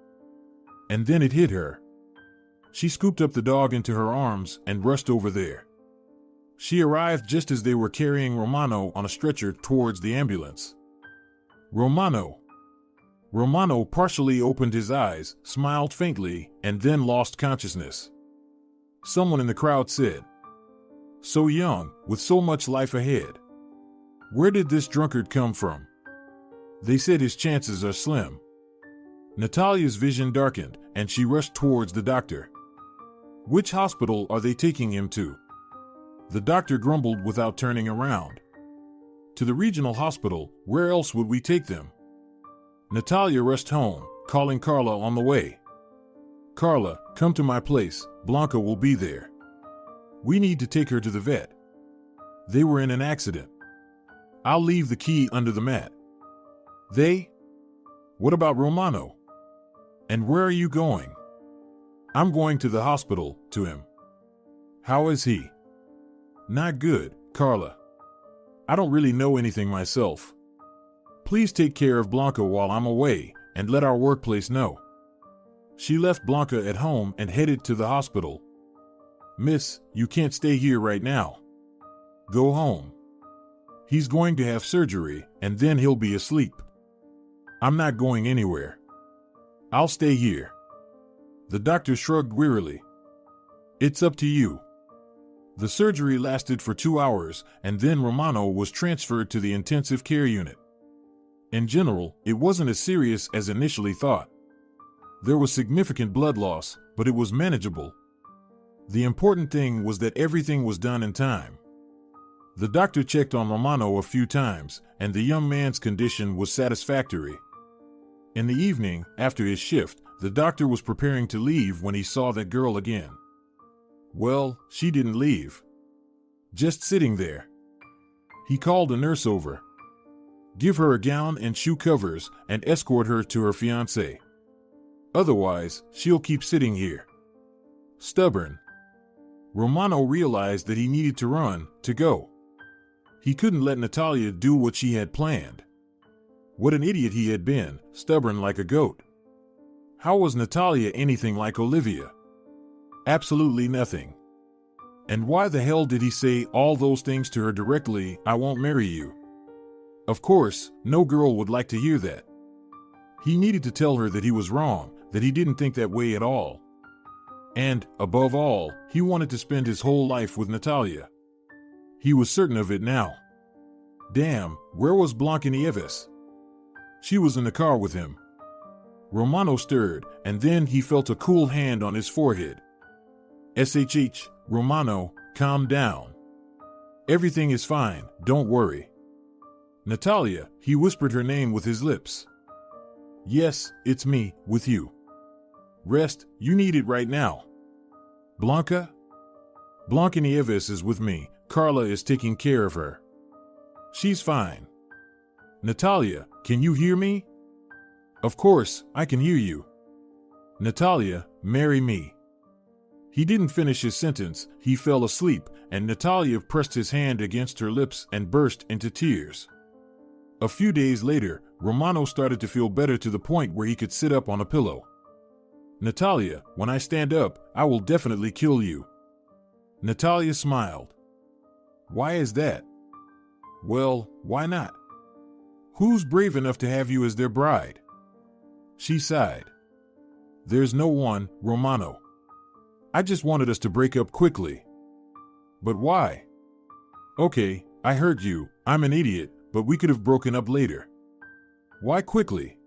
And then it hit her. She scooped up the dog into her arms and rushed over there. She arrived just as they were carrying Romano on a stretcher towards the ambulance. "Romano." Romano partially opened his eyes, smiled faintly, and then lost consciousness. Someone in the crowd said, "So young, with so much life ahead. Where did this drunkard come from?" They said his chances are slim. Natalia's vision darkened, and she rushed towards the doctor. "Which hospital are they taking him to?" The doctor grumbled without turning around. "To the regional hospital. Where else would we take them?" Natalia rushed home, calling Carla on the way. "Carla, come to my place. Blanca will be there. We need to take her to the vet. They were in an accident. I'll leave the key under the mat." "They? What about Romano? And where are you going?" "I'm going to the hospital, to him." "How is he?" "Not good, Carla. I don't really know anything myself. Please take care of Blanca while I'm away, and let our workplace know." She left Blanca at home and headed to the hospital. "Miss, you can't stay here right now. Go home. He's going to have surgery, and then he'll be asleep." "I'm not going anywhere. I'll stay here." The doctor shrugged wearily. "It's up to you." The surgery lasted for 2 hours, and then Romano was transferred to the intensive care unit. In general, it wasn't as serious as initially thought. There was significant blood loss, but it was manageable. The important thing was that everything was done in time. The doctor checked on Romano a few times, and the young man's condition was satisfactory. In the evening, after his shift, the doctor was preparing to leave when he saw that girl again. Well, she didn't leave. Just sitting there. He called a nurse over. "Give her a gown and shoe covers and escort her to her fiancé. Otherwise, she'll keep sitting here." Stubborn. Romano realized that he needed to run, to go. He couldn't let Natalia do what she had planned. What an idiot he had been, stubborn like a goat. How was Natalia anything like Olivia? Absolutely nothing. And why the hell did he say all those things to her directly? "I won't marry you." Of course, no girl would like to hear that. He needed to tell her that he was wrong, that he didn't think that way at all. And, above all, he wanted to spend his whole life with Natalia. He was certain of it now. Damn, where was Blancanieves? She was in the car with him. Romano stirred, and then he felt a cool hand on his forehead. "SHH, Romano, calm down. Everything is fine, don't worry." "Natalia," he whispered her name with his lips. "Yes, it's me, with you. Rest, you need it right now." "Blanca?" "Blanca Nieves is with me, Carla is taking care of her. She's fine." "Natalia, can you hear me?" "Of course, I can hear you." "Natalia, marry me." He didn't finish his sentence, he fell asleep, and Natalia pressed his hand against her lips and burst into tears. A few days later, Romano started to feel better to the point where he could sit up on a pillow. "Natalia, when I stand up, I will definitely kill you." Natalia smiled. "Why is that?" "Well, why not? Who's brave enough to have you as their bride?" She sighed. "There's no one, Romano. I just wanted us to break up quickly." "But why?" "Okay, I heard you, I'm an idiot, but we could have broken up later." "Why quickly?"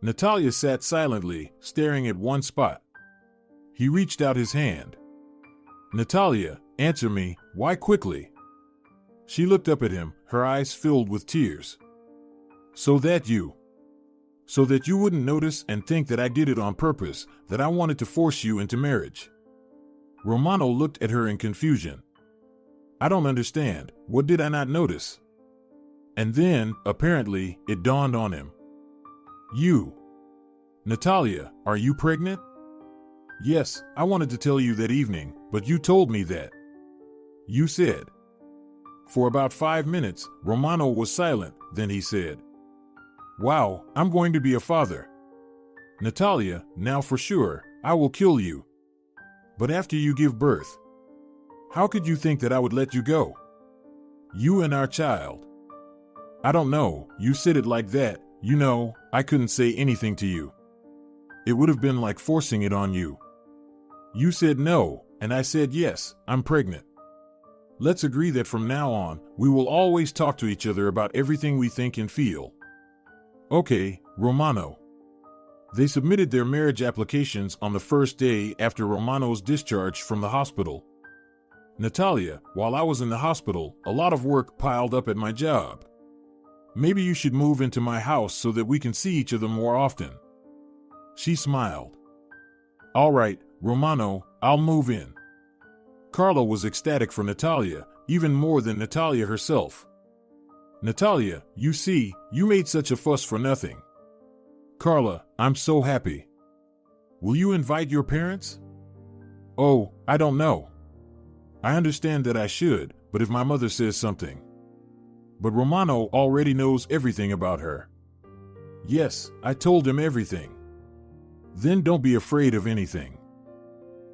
Natalia sat silently, staring at one spot. He reached out his hand. "Natalia, answer me, why quickly?" She looked up at him, her eyes filled with tears. So that you wouldn't notice and think that I did it on purpose, that I wanted to force you into marriage." Romano looked at her in confusion. "I don't understand, what did I not notice?" And then, apparently, it dawned on him. "You. Natalia, are you pregnant?" "Yes, I wanted to tell you that evening, but you told me that." "You said." For about 5 minutes, Romano was silent, then he said, "Wow, I'm going to be a father. Natalia, now for sure, I will kill you. But after you give birth, how could you think that I would let you go? You and our child." "I don't know, you said it like that, you know, I couldn't say anything to you. It would have been like forcing it on you. You said no, and I said yes, I'm pregnant. Let's agree that from now on, we will always talk to each other about everything we think and feel." "Okay, Romano." They submitted their marriage applications on the first day after Romano's discharge from the hospital. "Natalia, while I was in the hospital, a lot of work piled up at my job. Maybe you should move into my house so that we can see each other more often." She smiled. "All right, Romano, I'll move in." Carla was ecstatic for Natalia, even more than Natalia herself. "Natalia, you see, you made such a fuss for nothing." "Carla, I'm so happy. Will you invite your parents?" "Oh, I don't know. I understand that I should, but if my mother says something." "But Romano already knows everything about her." "Yes, I told him everything." "Then don't be afraid of anything.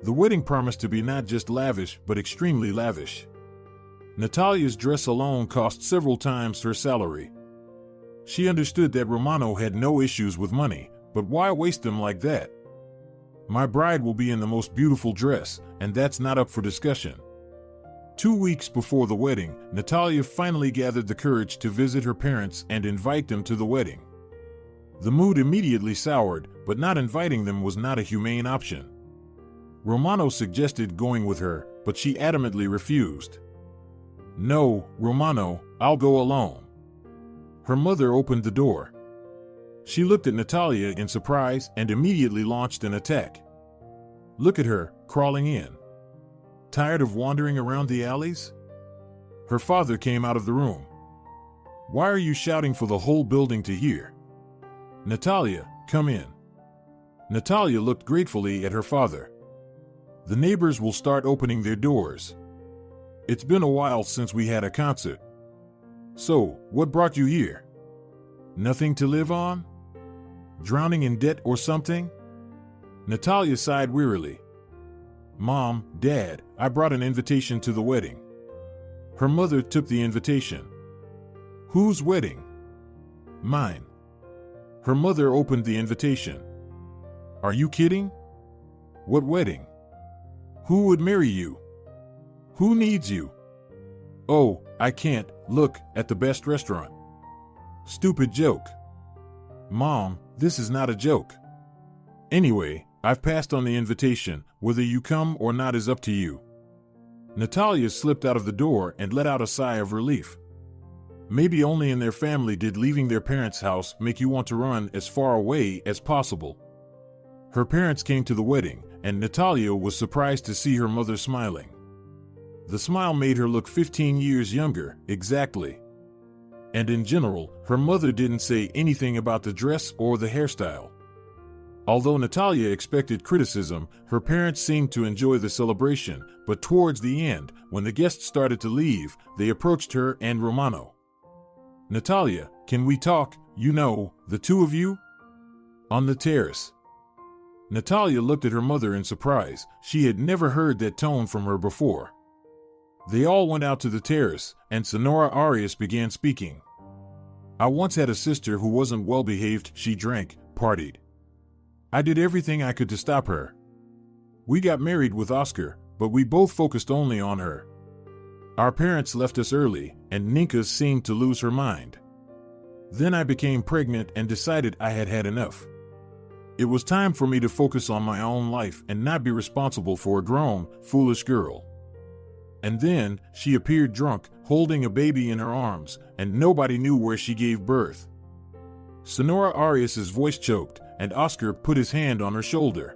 The wedding promised to be not just lavish, but extremely lavish. Natalia's dress alone cost several times her salary. She understood that Romano had no issues with money, but why waste them like that? "My bride will be in the most beautiful dress, and that's not up for discussion." 2 weeks before the wedding, Natalia finally gathered the courage to visit her parents and invite them to the wedding. The mood immediately soured, but not inviting them was not a humane option. Romano suggested going with her, but she adamantly refused. "No, Romano, I'll go alone." Her mother opened the door. She looked at Natalia in surprise and immediately launched an attack. Look at her, crawling in. Tired of wandering around the alleys? Her father came out of the room. "Why are you shouting for the whole building to hear? Natalia, come in." Natalia looked gratefully at her father. "The neighbors will start opening their doors. It's been a while since we had a concert." "So, what brought you here? Nothing to live on? Drowning in debt or something?" Natalia sighed wearily. "Mom, Dad, I brought an invitation to the wedding." Her mother took the invitation. "Whose wedding?" "Mine." Her mother opened the invitation. "Are you kidding? What wedding? Who would marry you? Who needs you?" "Oh, I can't, look, at the best restaurant." "Stupid joke." "Mom, This is not a joke. Anyway, I've passed on the invitation. Whether you come or not is up to you. Natalia slipped out of the door and let out a sigh of relief. Maybe only in their family did leaving their parents' house make you want to run as far away as possible. Her parents came to the wedding, and Natalia was surprised to see her mother smiling. The smile made her look 15 years younger, exactly. And in general, her mother didn't say anything about the dress or the hairstyle. Although Natalia expected criticism, her parents seemed to enjoy the celebration, but towards the end, when the guests started to leave, they approached her and Romano. "Natalia, can we talk, the two of you?" On the terrace. Natalia looked at her mother in surprise. She had never heard that tone from her before. They all went out to the terrace, and Senora Arias began speaking. "I once had a sister who wasn't well behaved. She drank, partied. I did everything I could to stop her. We got married with Oscar, but we both focused only on her. Our parents left us early, and Ninka seemed to lose her mind. Then I became pregnant and decided I had had enough. It was time for me to focus on my own life and not be responsible for a grown, foolish girl. And then she appeared drunk, holding a baby in her arms, and nobody knew where she gave birth." Senora Arias's voice choked, and Oscar put his hand on her shoulder.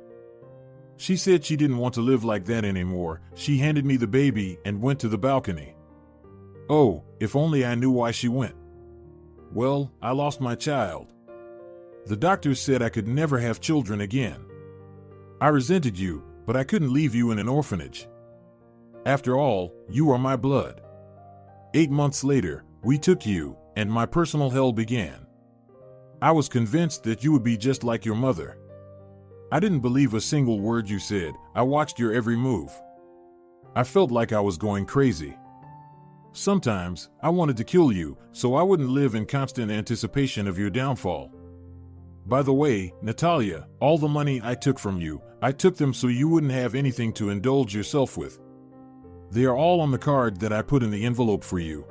"She said she didn't want to live like that anymore. She handed me the baby and went to the balcony. Oh, if only I knew why she went. Well, I lost my child. The doctors said I could never have children again. I resented you, but I couldn't leave you in an orphanage. After all, you are my blood. 8 months later, we took you, and my personal hell began. I was convinced that you would be just like your mother. I didn't believe a single word you said. I watched your every move. I felt like I was going crazy. Sometimes, I wanted to kill you, so I wouldn't live in constant anticipation of your downfall. By the way, Natalia, all the money I took from you, I took them so you wouldn't have anything to indulge yourself with. They are all on the card that I put in the envelope for you.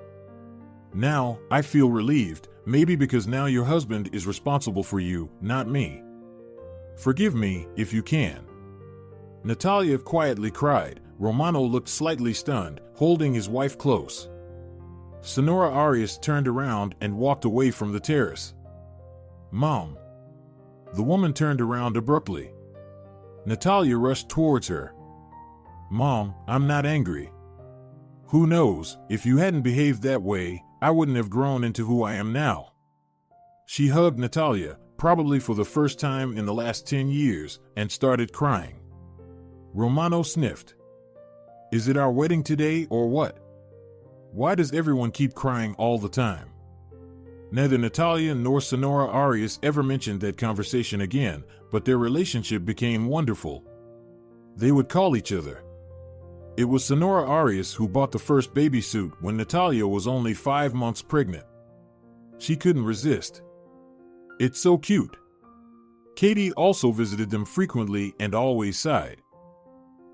Now, I feel relieved, maybe because now your husband is responsible for you, not me. Forgive me, if you can." Natalia quietly cried. Romano looked slightly stunned, holding his wife close. Senora Arias turned around and walked away from the terrace. "Mom." The woman turned around abruptly. Natalia rushed towards her. "Mom, I'm not angry. Who knows, if you hadn't behaved that way, I wouldn't have grown into who I am now." She hugged Natalia, probably for the first time in the last 10 years, and started crying. Romano sniffed. "Is it our wedding today or what? Why does everyone keep crying all the time?" Neither Natalia nor Senora Arias ever mentioned that conversation again, but their relationship became wonderful. They would call each other. It was Senora Arias who bought the first baby suit when Natalia was only 5 months pregnant. She couldn't resist. "It's so cute." Katie also visited them frequently and always sighed.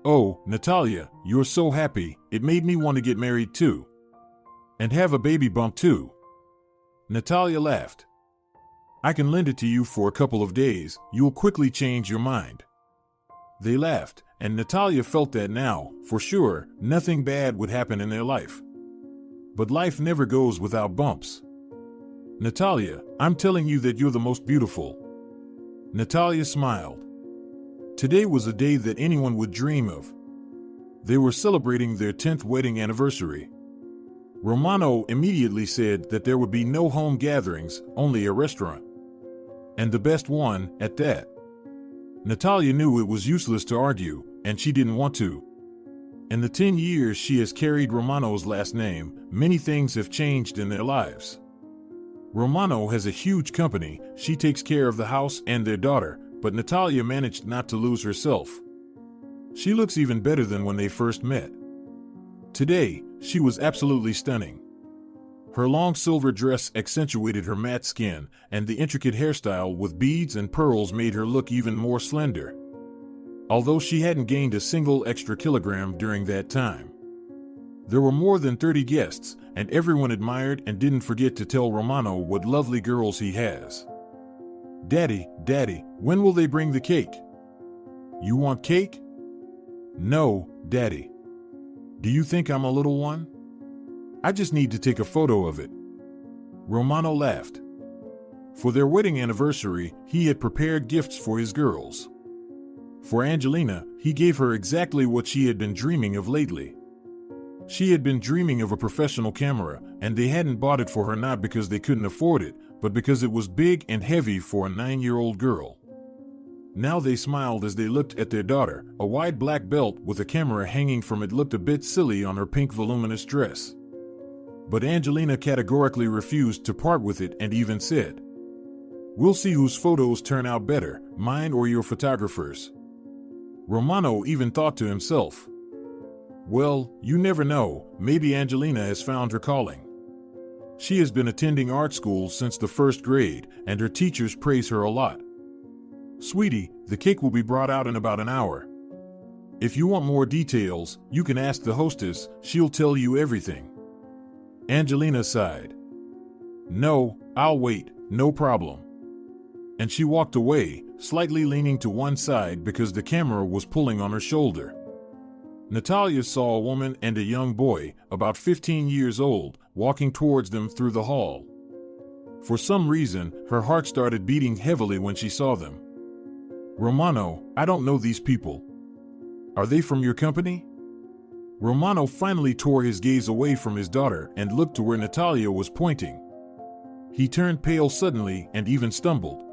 "Oh, Natalia, you're so happy, it made me want to get married too. And have a baby bump too." Natalia laughed. "I can lend it to you for a couple of days, you'll quickly change your mind." They laughed, and Natalia felt that now, for sure, nothing bad would happen in their life. But life never goes without bumps. "Natalia, I'm telling you that you're the most beautiful." Natalia smiled. Today was a day that anyone would dream of. They were celebrating their 10th wedding anniversary. Romano immediately said that there would be no home gatherings, only a restaurant. And the best one, at that. Natalia knew it was useless to argue, and she didn't want to. In the 10 years she has carried Romano's last name, many things have changed in their lives. Romano has a huge company, she takes care of the house and their daughter, but Natalia managed not to lose herself. She looks even better than when they first met. Today, she was absolutely stunning. Her long silver dress accentuated her matte skin, and the intricate hairstyle with beads and pearls made her look even more slender. Although she hadn't gained a single extra kilogram during that time. There were more than 30 guests, and everyone admired and didn't forget to tell Romano what lovely girls he has. Daddy, when will they bring the cake? You want cake? No, Daddy. Do you think I'm a little one? I just need to take a photo of it. Romano laughed. For their wedding anniversary, he had prepared gifts for his girls. For Angelina, he gave her exactly what she had been dreaming of lately. She had been dreaming of a professional camera, and they hadn't bought it for her not because they couldn't afford it, but because it was big and heavy for a 9-year-old girl. Now they smiled as they looked at their daughter. A wide black belt with a camera hanging from it looked a bit silly on her pink voluminous dress. But Angelina categorically refused to part with it and even said, "We'll see whose photos turn out better, mine or your photographer's." Romano even thought to himself, "Well, you never know, maybe Angelina has found her calling. She has been attending art school since the 1st grade, and her teachers praise her a lot. Sweetie, the cake will be brought out in about an hour. If you want more details, you can ask the hostess, she'll tell you everything." Angelina sighed. "No, I'll wait, no problem." And she walked away, slightly leaning to one side because the camera was pulling on her shoulder. Natalia saw a woman and a young boy, about 15 years old, walking towards them through the hall. For some reason, her heart started beating heavily when she saw them. "Romano, I don't know these people. Are they from your company?" Romano finally tore his gaze away from his daughter and looked to where Natalia was pointing. He turned pale suddenly and even stumbled.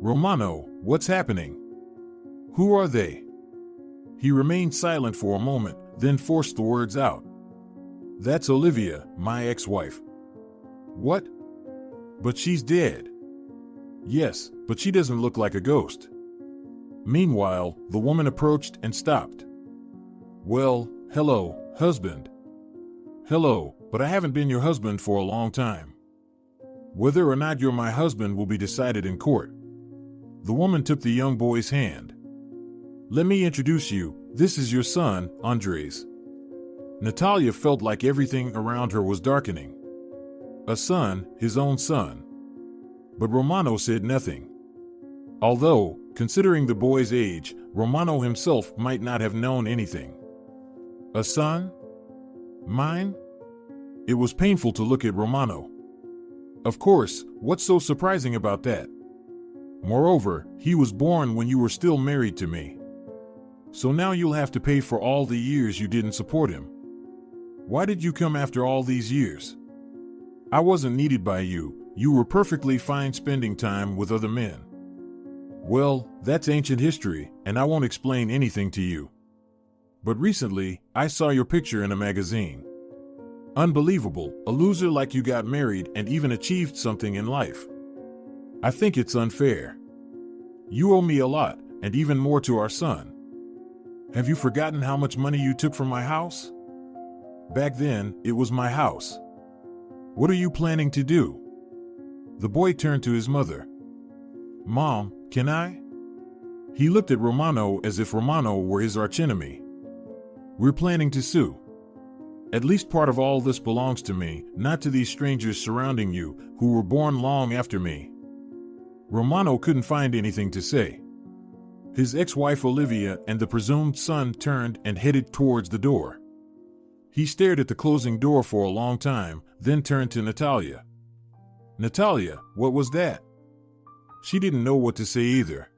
"Romano, what's happening? Who are they?" He remained silent for a moment, then forced the words out. "That's Olivia, my ex-wife." "What? But she's dead." "Yes, but she doesn't look like a ghost." Meanwhile, the woman approached and stopped. "Well, hello, husband." "Hello, but I haven't been your husband for a long time. Whether or not you're my husband will be decided in court." The woman took the young boy's hand. "Let me introduce you, this is your son, Andres." Natalia felt like everything around her was darkening. A son, his own son. But Romano said nothing. Although, considering the boy's age, Romano himself might not have known anything. A son? Mine? It was painful to look at Romano. Of course, what's so surprising about that? Moreover, he was born when you were still married to me. So now you'll have to pay for all the years you didn't support him. Why did you come after all these years? I wasn't needed by you. You were perfectly fine spending time with other men. Well, that's ancient history, and I won't explain anything to you. But recently, I saw your picture in a magazine. Unbelievable, a loser like you got married and even achieved something in life. I think it's unfair. You owe me a lot, and even more to our son. Have you forgotten how much money you took from my house? Back then, it was my house. What are you planning to do?" The boy turned to his mother. "Mom, can I?" He looked at Romano as if Romano were his archenemy. "We're planning to sue. At least part of all this belongs to me, not to these strangers surrounding you, who were born long after me." Romano couldn't find anything to say. His ex-wife Olivia and the presumed son turned and headed towards the door. He stared at the closing door for a long time, then turned to Natalia. "Natalia, what was that?" She didn't know what to say either.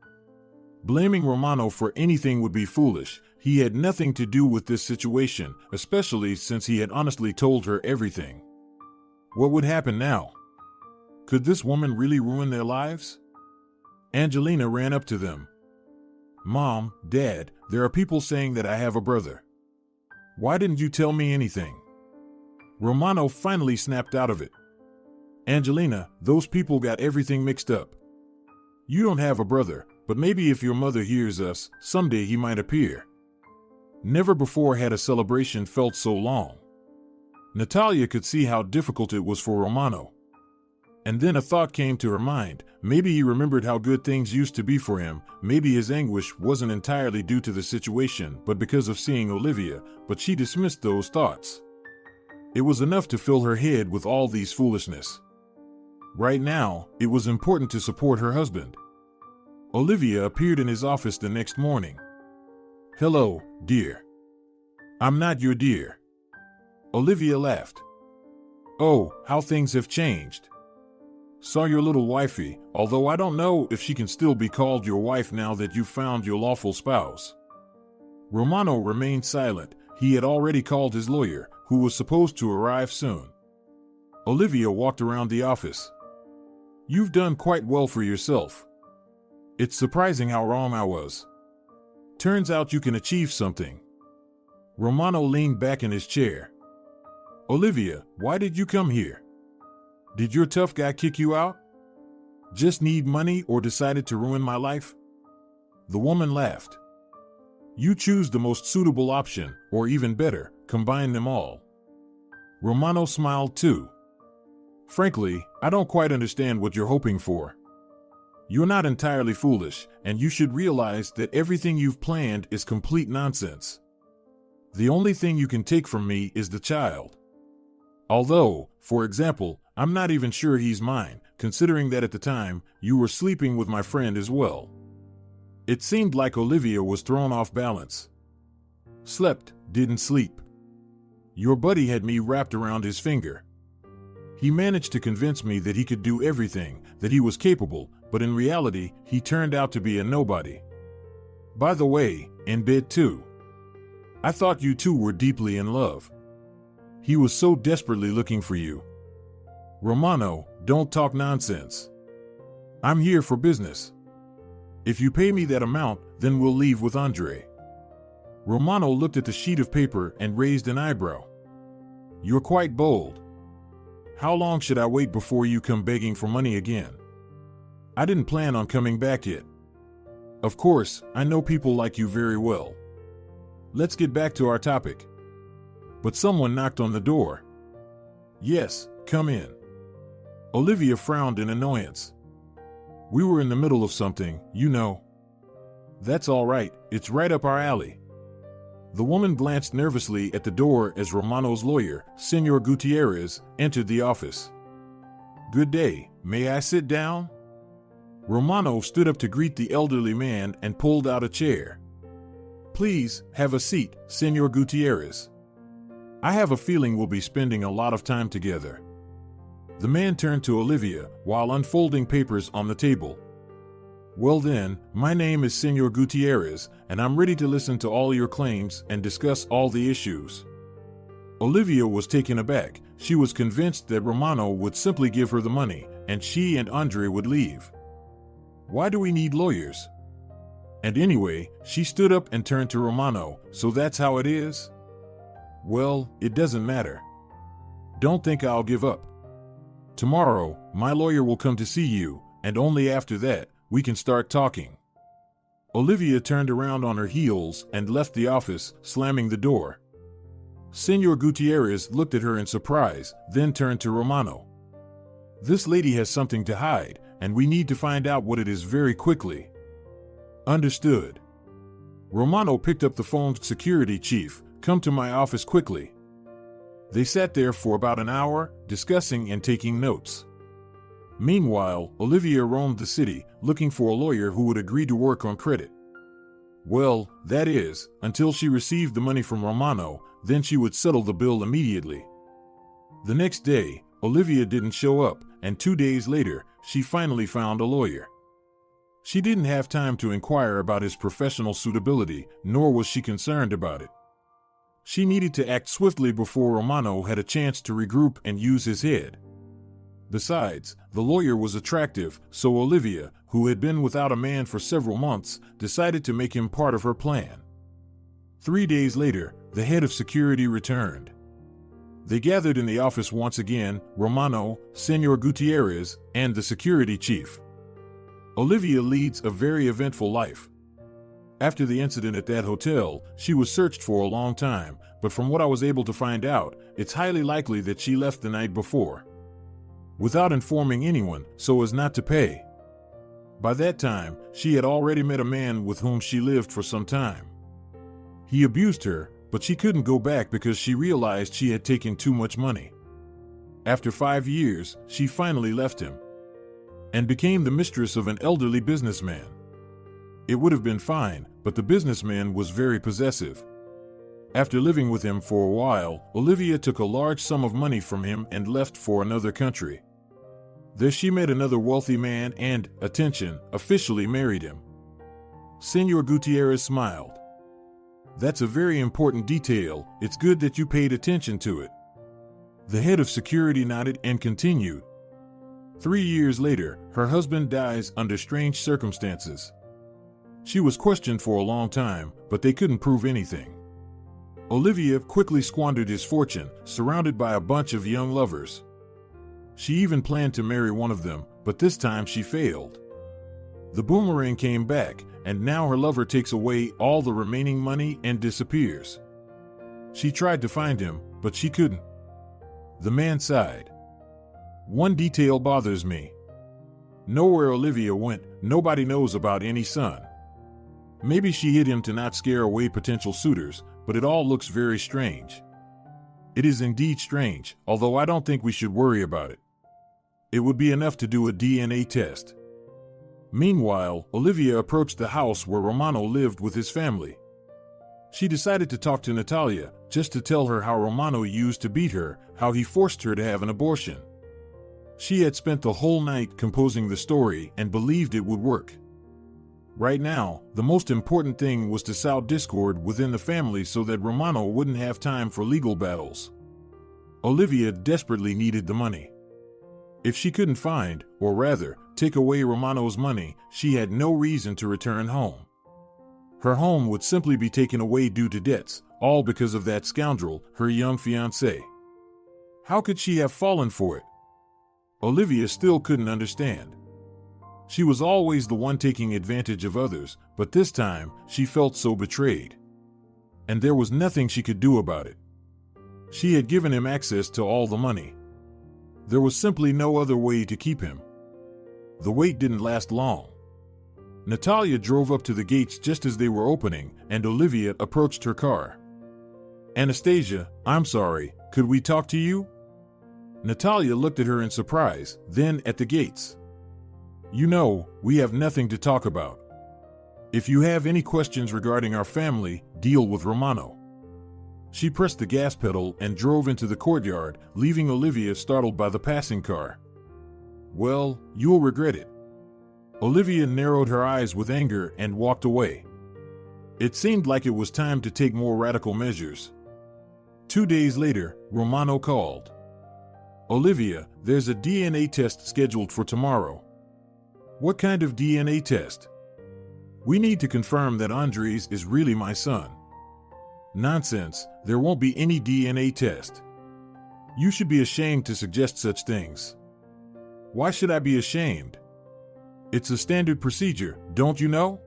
Blaming Romano for anything would be foolish. He had nothing to do with this situation, especially since he had honestly told her everything. What would happen now? Could this woman really ruin their lives? Angelina ran up to them. "Mom, Dad, there are people saying that I have a brother. Why didn't you tell me anything?" Romano finally snapped out of it. "Angelina, those people got everything mixed up. You don't have a brother, but maybe if your mother hears us, someday he might appear." Never before had a celebration felt so long. Natalia could see how difficult it was for Romano. And then a thought came to her mind. Maybe he remembered how good things used to be for him. Maybe his anguish wasn't entirely due to the situation, but because of seeing Olivia, but she dismissed those thoughts. It was enough to fill her head with all these foolishness. Right now, it was important to support her husband. Olivia appeared in his office the next morning. "Hello, dear." "I'm not your dear." Olivia laughed. "Oh, how things have changed. Saw your little wifey, although I don't know if she can still be called your wife now that you've found your lawful spouse." Romano remained silent. He had already called his lawyer, who was supposed to arrive soon. Olivia walked around the office. "You've done quite well for yourself. It's surprising how wrong I was. Turns out you can achieve something." Romano leaned back in his chair. "Olivia, why did you come here? Did your tough guy kick you out? Just need money or decided to ruin my life?" The woman laughed. "You choose the most suitable option, or even better, combine them all." Romano smiled too. "Frankly, I don't quite understand what you're hoping for. You're not entirely foolish, and you should realize that everything you've planned is complete nonsense. The only thing you can take from me is the child. Although, for example, I'm not even sure he's mine, considering that at the time, you were sleeping with my friend as well." It seemed like Olivia was thrown off balance. "Slept, didn't sleep. Your buddy had me wrapped around his finger. He managed to convince me that he could do everything, that he was capable, but in reality, he turned out to be a nobody. By the way, in bed too. I thought you two were deeply in love. He was so desperately looking for you." "Romano, don't talk nonsense. I'm here for business. If you pay me that amount, then we'll leave with Andre." Romano looked at the sheet of paper and raised an eyebrow. "You're quite bold. How long should I wait before you come begging for money again? I didn't plan on coming back yet. Of course, I know people like you very well. Let's get back to our topic." But someone knocked on the door. "Yes, come in." Olivia frowned in annoyance. "We were in the middle of something, you know." "That's all right, it's right up our alley." The woman glanced nervously at the door as Romano's lawyer, Senor Gutierrez, entered the office. "Good day, may I sit down?" Romano stood up to greet the elderly man and pulled out a chair. "Please, have a seat, Senor Gutierrez. I have a feeling we'll be spending a lot of time together." The man turned to Olivia while unfolding papers on the table. "Well then, my name is Senor Gutierrez, and I'm ready to listen to all your claims and discuss all the issues." Olivia was taken aback. She was convinced that Romano would simply give her the money, and she and Andre would leave. Why do we need lawyers? And anyway, she stood up and turned to Romano. "So that's how it is?" "Well, it doesn't matter. Don't think I'll give up. Tomorrow, my lawyer will come to see you, and only after that, we can start talking." Olivia turned around on her heels and left the office, slamming the door. Senor Gutierrez looked at her in surprise, then turned to Romano. "This lady has something to hide, and we need to find out what it is very quickly." "Understood." Romano picked up the phone. "Security chief, come to my office quickly." They sat there for about an hour, discussing and taking notes. Meanwhile, Olivia roamed the city, looking for a lawyer who would agree to work on credit. Well, that is, until she received the money from Romano, then she would settle the bill immediately. The next day, Olivia didn't show up, and 2 days later, she finally found a lawyer. She didn't have time to inquire about his professional suitability, nor was she concerned about it. She needed to act swiftly before Romano had a chance to regroup and use his head. Besides, the lawyer was attractive, so Olivia, who had been without a man for several months, decided to make him part of her plan. 3 days later, the head of security returned. They gathered in the office once again, Romano, Senor Gutierrez, and the security chief. Olivia leads a very eventful life. After the incident at that hotel, she was searched for a long time, but from what I was able to find out, it's highly likely that she left the night before, without informing anyone, so as not to pay. By that time, she had already met a man with whom she lived for some time. He abused her, but she couldn't go back because she realized she had taken too much money. After 5 years, she finally left him. and became the mistress of an elderly businessman. It would have been fine, but the businessman was very possessive. After living with him for a while, Olivia took a large sum of money from him and left for another country. There she met another wealthy man and, attention, officially married him. Senor Gutierrez smiled. That's a very important detail. It's good that you paid attention to it. The head of security nodded and continued. 3 years later, her husband dies under strange circumstances. She was questioned for a long time, but they couldn't prove anything. Olivia quickly squandered his fortune, surrounded by a bunch of young lovers. She even planned to marry one of them, but this time she failed. The boomerang came back, and now her lover takes away all the remaining money and disappears. She tried to find him, but she couldn't. The man sighed. One detail bothers me. Nowhere Olivia went, nobody knows about any son. Maybe she hid him to not scare away potential suitors, but it all looks very strange. It is indeed strange, although I don't think we should worry about it. It would be enough to do a DNA test. Meanwhile, Olivia approached the house where Romano lived with his family. She decided to talk to Natalia, just to tell her how Romano used to beat her, how he forced her to have an abortion. She had spent the whole night composing the story and believed it would work. Right now, the most important thing was to sow discord within the family so that Romano wouldn't have time for legal battles. Olivia desperately needed the money. If she couldn't find, or rather, take away Romano's money, she had no reason to return home. Her home would simply be taken away due to debts, all because of that scoundrel, her young fiancé. How could she have fallen for it? Olivia still couldn't understand. She was always the one taking advantage of others, but this time she felt so betrayed. And there was nothing she could do about it. She had given him access to all the money. There was simply no other way to keep him. The wait didn't last long. Natalia drove up to the gates just as they were opening, and Olivia approached her car. Anastasia, I'm sorry, could we talk to you? Natalia looked at her in surprise, then at the gates. You know, we have nothing to talk about. If you have any questions regarding our family, deal with Romano. She pressed the gas pedal and drove into the courtyard, leaving Olivia startled by the passing car. Well, you'll regret it. Olivia narrowed her eyes with anger and walked away. It seemed like it was time to take more radical measures. 2 days later, Romano called. Olivia, there's a DNA test scheduled for tomorrow. What kind of DNA test? We need to confirm that Andres is really my son. Nonsense, there won't be any DNA test. You should be ashamed to suggest such things. Why should I be ashamed? It's a standard procedure, don't you know?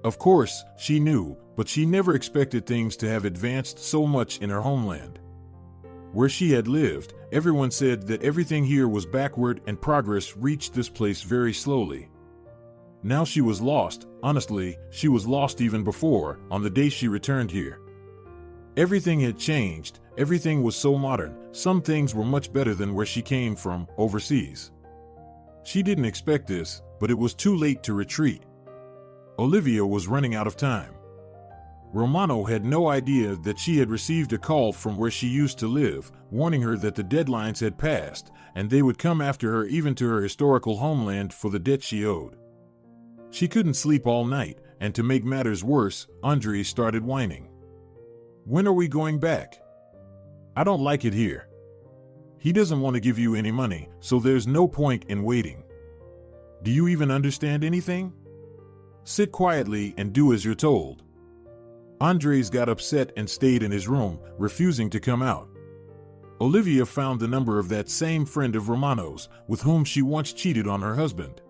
Of course, she knew, but she never expected things to have advanced so much in her homeland. Where she had lived, everyone said that everything here was backward and progress reached this place very slowly. Now she was lost. Honestly, she was lost even before, on the day she returned here. Everything had changed, everything was so modern, some things were much better than where she came from, overseas. She didn't expect this, but it was too late to retreat. Olivia was running out of time. Romano had no idea that she had received a call from where she used to live, warning her that the deadlines had passed, and they would come after her even to her historical homeland for the debt she owed. She couldn't sleep all night, and to make matters worse, Andres started whining. When are we going back? I don't like it here. He doesn't want to give you any money, so there's no point in waiting. Do you even understand anything? Sit quietly and do as you're told. Andres got upset and stayed in his room, refusing to come out. Olivia found the number of that same friend of Romano's, with whom she once cheated on her husband.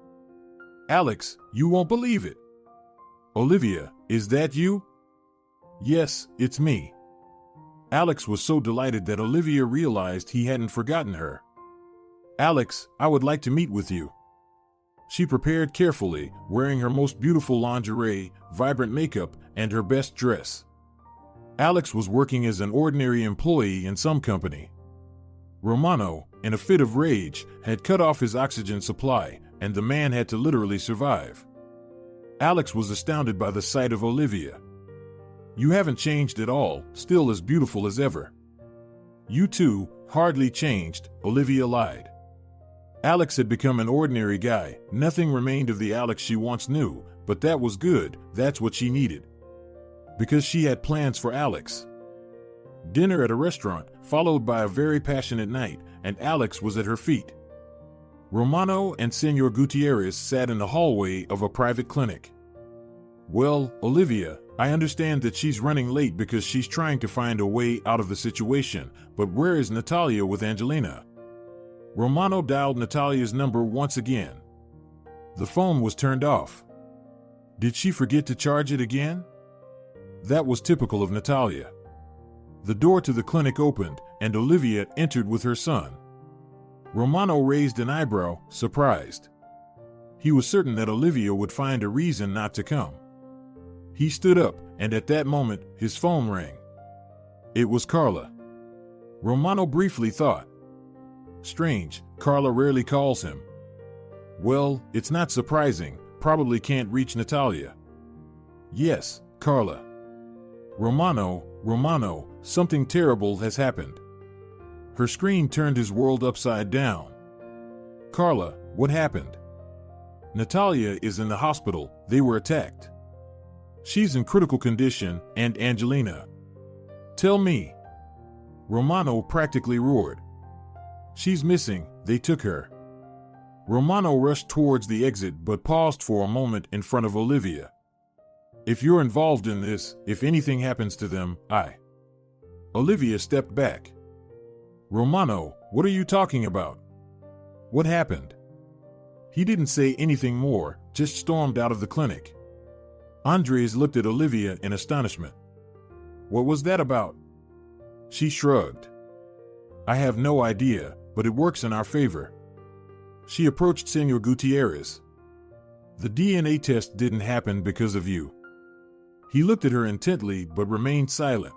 Alex, you won't believe it. Olivia, is that you? Yes, it's me. Alex was so delighted that Olivia realized he hadn't forgotten her. Alex, I would like to meet with you. She prepared carefully, wearing her most beautiful lingerie, vibrant makeup, and her best dress. Alex was working as an ordinary employee in some company. Romano, in a fit of rage, had cut off his oxygen supply, and the man had to literally survive. Alex was astounded by the sight of Olivia. "You haven't changed at all, still as beautiful as ever." "You too, hardly changed," Olivia lied. Alex had become an ordinary guy. Nothing remained of the Alex she once knew, but that was good. That's what she needed. Because she had plans for Alex. Dinner at a restaurant, followed by a very passionate night, and Alex was at her feet. Romano and Senor Gutierrez sat in the hallway of a private clinic. "Well, Olivia, I understand that she's running late because she's trying to find a way out of the situation, but where is Natalia with Angelina?" Romano dialed Natalia's number once again. The phone was turned off. Did she forget to charge it again? That was typical of Natalia. The door to the clinic opened, and Olivia entered with her son. Romano raised an eyebrow, surprised. He was certain that Olivia would find a reason not to come. He stood up, and at that moment, his phone rang. It was Carla. Romano briefly thought. Strange, Carla rarely calls him. Well, it's not surprising, probably can't reach Natalia. Yes, Carla. Romano, something terrible has happened. Her screen turned his world upside down. Carla, what happened? Natalia is in the hospital, they were attacked. She's in critical condition, and Angelina. Tell me. Romano practically roared. She's missing, they took her. Romano rushed towards the exit but paused for a moment in front of Olivia. If you're involved in this, if anything happens to them, Olivia stepped back. Romano, what are you talking about? What happened? He didn't say anything more, just stormed out of the clinic. Andres looked at Olivia in astonishment. What was that about? She shrugged. I have no idea, but it works in our favor. She approached Senor Gutierrez. The DNA test didn't happen because of you. He looked at her intently but remained silent.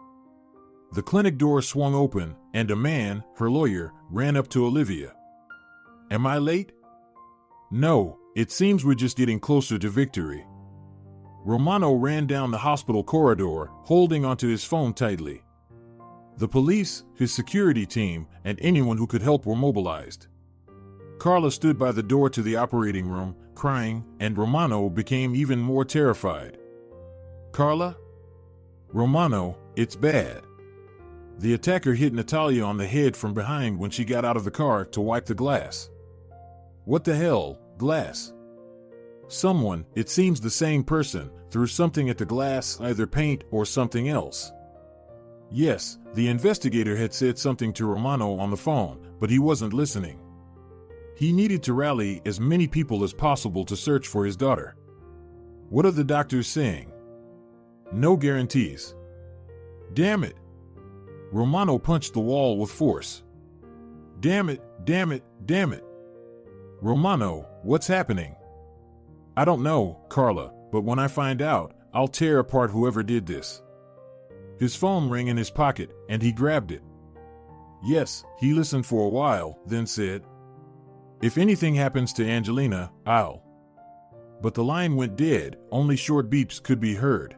The clinic door swung open, and a man, her lawyer, ran up to Olivia. Am I late? No, it seems we're just getting closer to victory. Romano ran down the hospital corridor, holding onto his phone tightly. The police, his security team, and anyone who could help were mobilized. Carla stood by the door to the operating room, crying, and Romano became even more terrified. Carla? Romano, it's bad. The attacker hit Natalia on the head from behind when she got out of the car to wipe the glass. What the hell, glass? Someone, it seems the same person, threw something at the glass, either paint or something else. Yes, the investigator had said something to Romano on the phone, but he wasn't listening. He needed to rally as many people as possible to search for his daughter. What are the doctors saying? No guarantees. Damn it. Romano punched the wall with force. Damn it. Romano, what's happening? I don't know, Carla, but when I find out, I'll tear apart whoever did this. His phone rang in his pocket, and he grabbed it. Yes, he listened for a while, then said, If anything happens to Angelina, I'll. But the line went dead, only short beeps could be heard.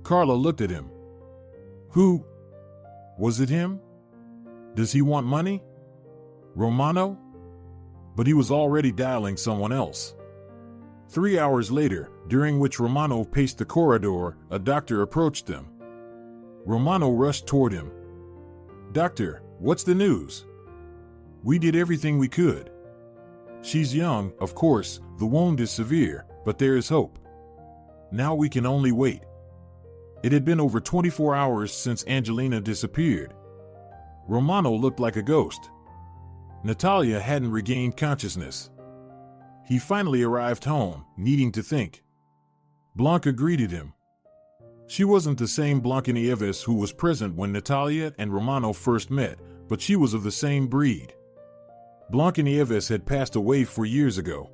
Carla looked at him. Who? Was it him? Does he want money? Romano? But he was already dialing someone else. 3 hours later, during which Romano paced the corridor, a doctor approached them. Romano rushed toward him. Doctor, what's the news? We did everything we could. She's young, of course, the wound is severe, but there is hope. Now we can only wait. It had been over 24 hours since Angelina disappeared. Romano looked like a ghost. Natalia hadn't regained consciousness. He finally arrived home, needing to think. Blanca greeted him. She wasn't the same Blanca Nieves who was present when Natalia and Romano first met, but she was of the same breed. Blanca Nieves had passed away 4 years ago.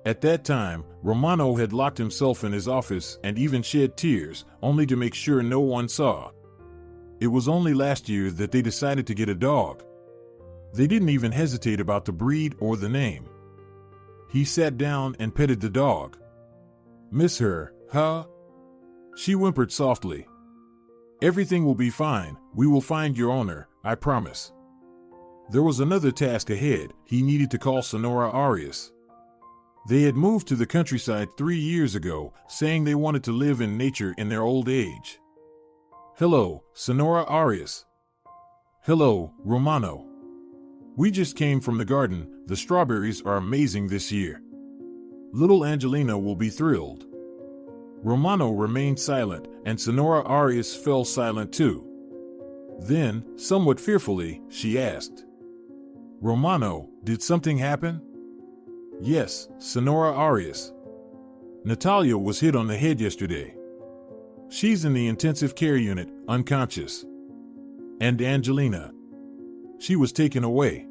At that time, Romano had locked himself in his office and even shed tears, only to make sure no one saw. It was only last year that they decided to get a dog. They didn't even hesitate about the breed or the name. He sat down and petted the dog. Miss her, huh? She whimpered softly. Everything will be fine. We will find your owner, I promise. There was another task ahead. He needed to call Senora Arias. They had moved to the countryside 3 years ago, saying they wanted to live in nature in their old age. Hello, Senora Arias. Hello, Romano. We just came from the garden. The strawberries are amazing this year. Little Angelina will be thrilled. Romano remained silent, and Senora Arias fell silent too. Then, somewhat fearfully, she asked, Romano, did something happen? Yes, Senora Arias. Natalia was hit on the head yesterday. She's in the intensive care unit, unconscious. And Angelina. She was taken away.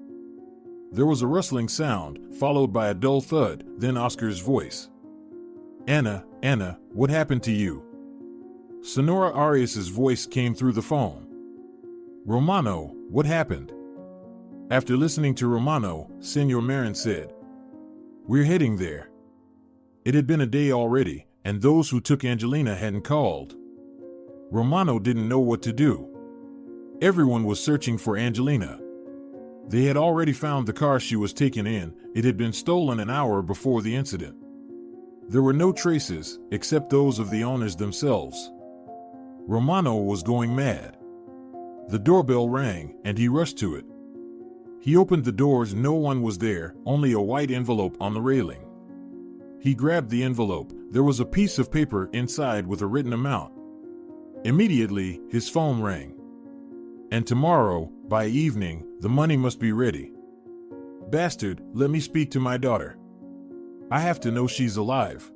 There was a rustling sound, followed by a dull thud, then Oscar's voice. Anna, what happened to you? Senora Arias's voice came through the phone. Romano, what happened? After listening to Romano, Senor Marin said, We're heading there. It had been a day already, and those who took Angelina hadn't called. Romano didn't know what to do. Everyone was searching for Angelina. They had already found the car she was taken in. It had been stolen an hour before the incident. There were no traces, except those of the owners themselves. Romano was going mad. The doorbell rang, and he rushed to it. He opened the doors. No one was there, only a white envelope on the railing. He grabbed the envelope. There was a piece of paper inside with a written amount. Immediately, his phone rang. And tomorrow, by evening, the money must be ready. Bastard, let me speak to my daughter. I have to know she's alive.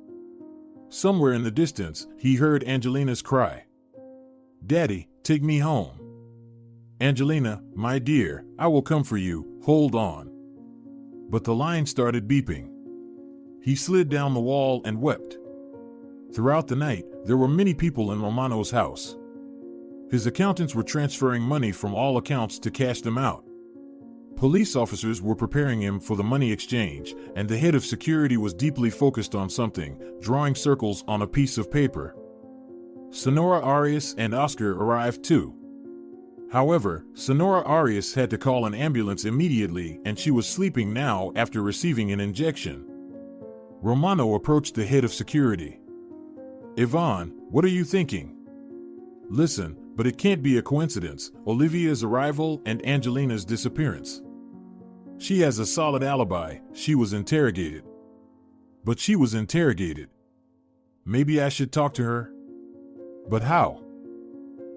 Somewhere in the distance, he heard Angelina's cry. Daddy, take me home. Angelina, my dear, I will come for you, hold on. But the line started beeping. He slid down the wall and wept. Throughout the night, there were many people in Romano's house. His accountants were transferring money from all accounts to cash them out. Police officers were preparing him for the money exchange, and the head of security was deeply focused on something, drawing circles on a piece of paper. Senora Arias and Oscar arrived too. However, Senora Arias had to call an ambulance immediately, and she was sleeping now after receiving an injection. Romano approached the head of security. Ivan, what are you thinking? Listen, but it can't be a coincidence, Olivia's arrival and Angelina's disappearance. She has a solid alibi. She was interrogated. But she was interrogated. Maybe I should talk to her? But how?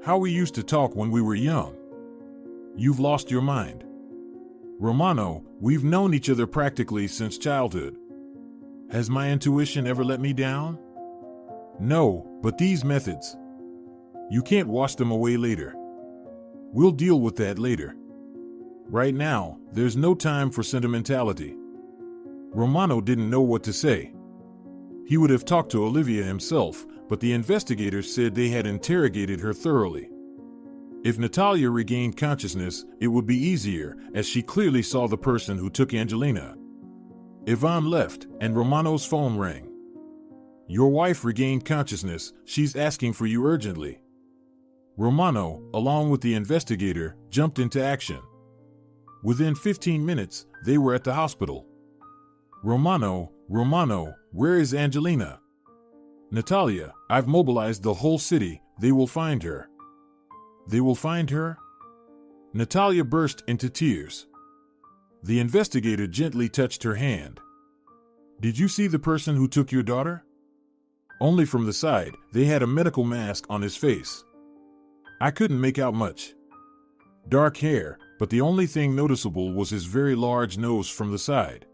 How we used to talk when we were young. You've lost your mind. Romano, we've known each other practically since childhood. Has my intuition ever let me down? No, but these methods. You can't wash them away later. We'll deal with that later. Right now, there's no time for sentimentality. Romano didn't know what to say. He would have talked to Olivia himself, but the investigators said they had interrogated her thoroughly. If Natalia regained consciousness, it would be easier, as she clearly saw the person who took Angelina. Ivan left, and Romano's phone rang. Your wife regained consciousness. She's asking for you urgently. Romano, along with the investigator, jumped into action. Within 15 minutes, they were at the hospital. Romano, where is Angelina? Natalia, I've mobilized the whole city. They will find her. They will find her? Natalia burst into tears. The investigator gently touched her hand. Did you see the person who took your daughter? Only from the side. They had a medical mask on his face. I couldn't make out much. Dark hair, but the only thing noticeable was his very large nose from the side.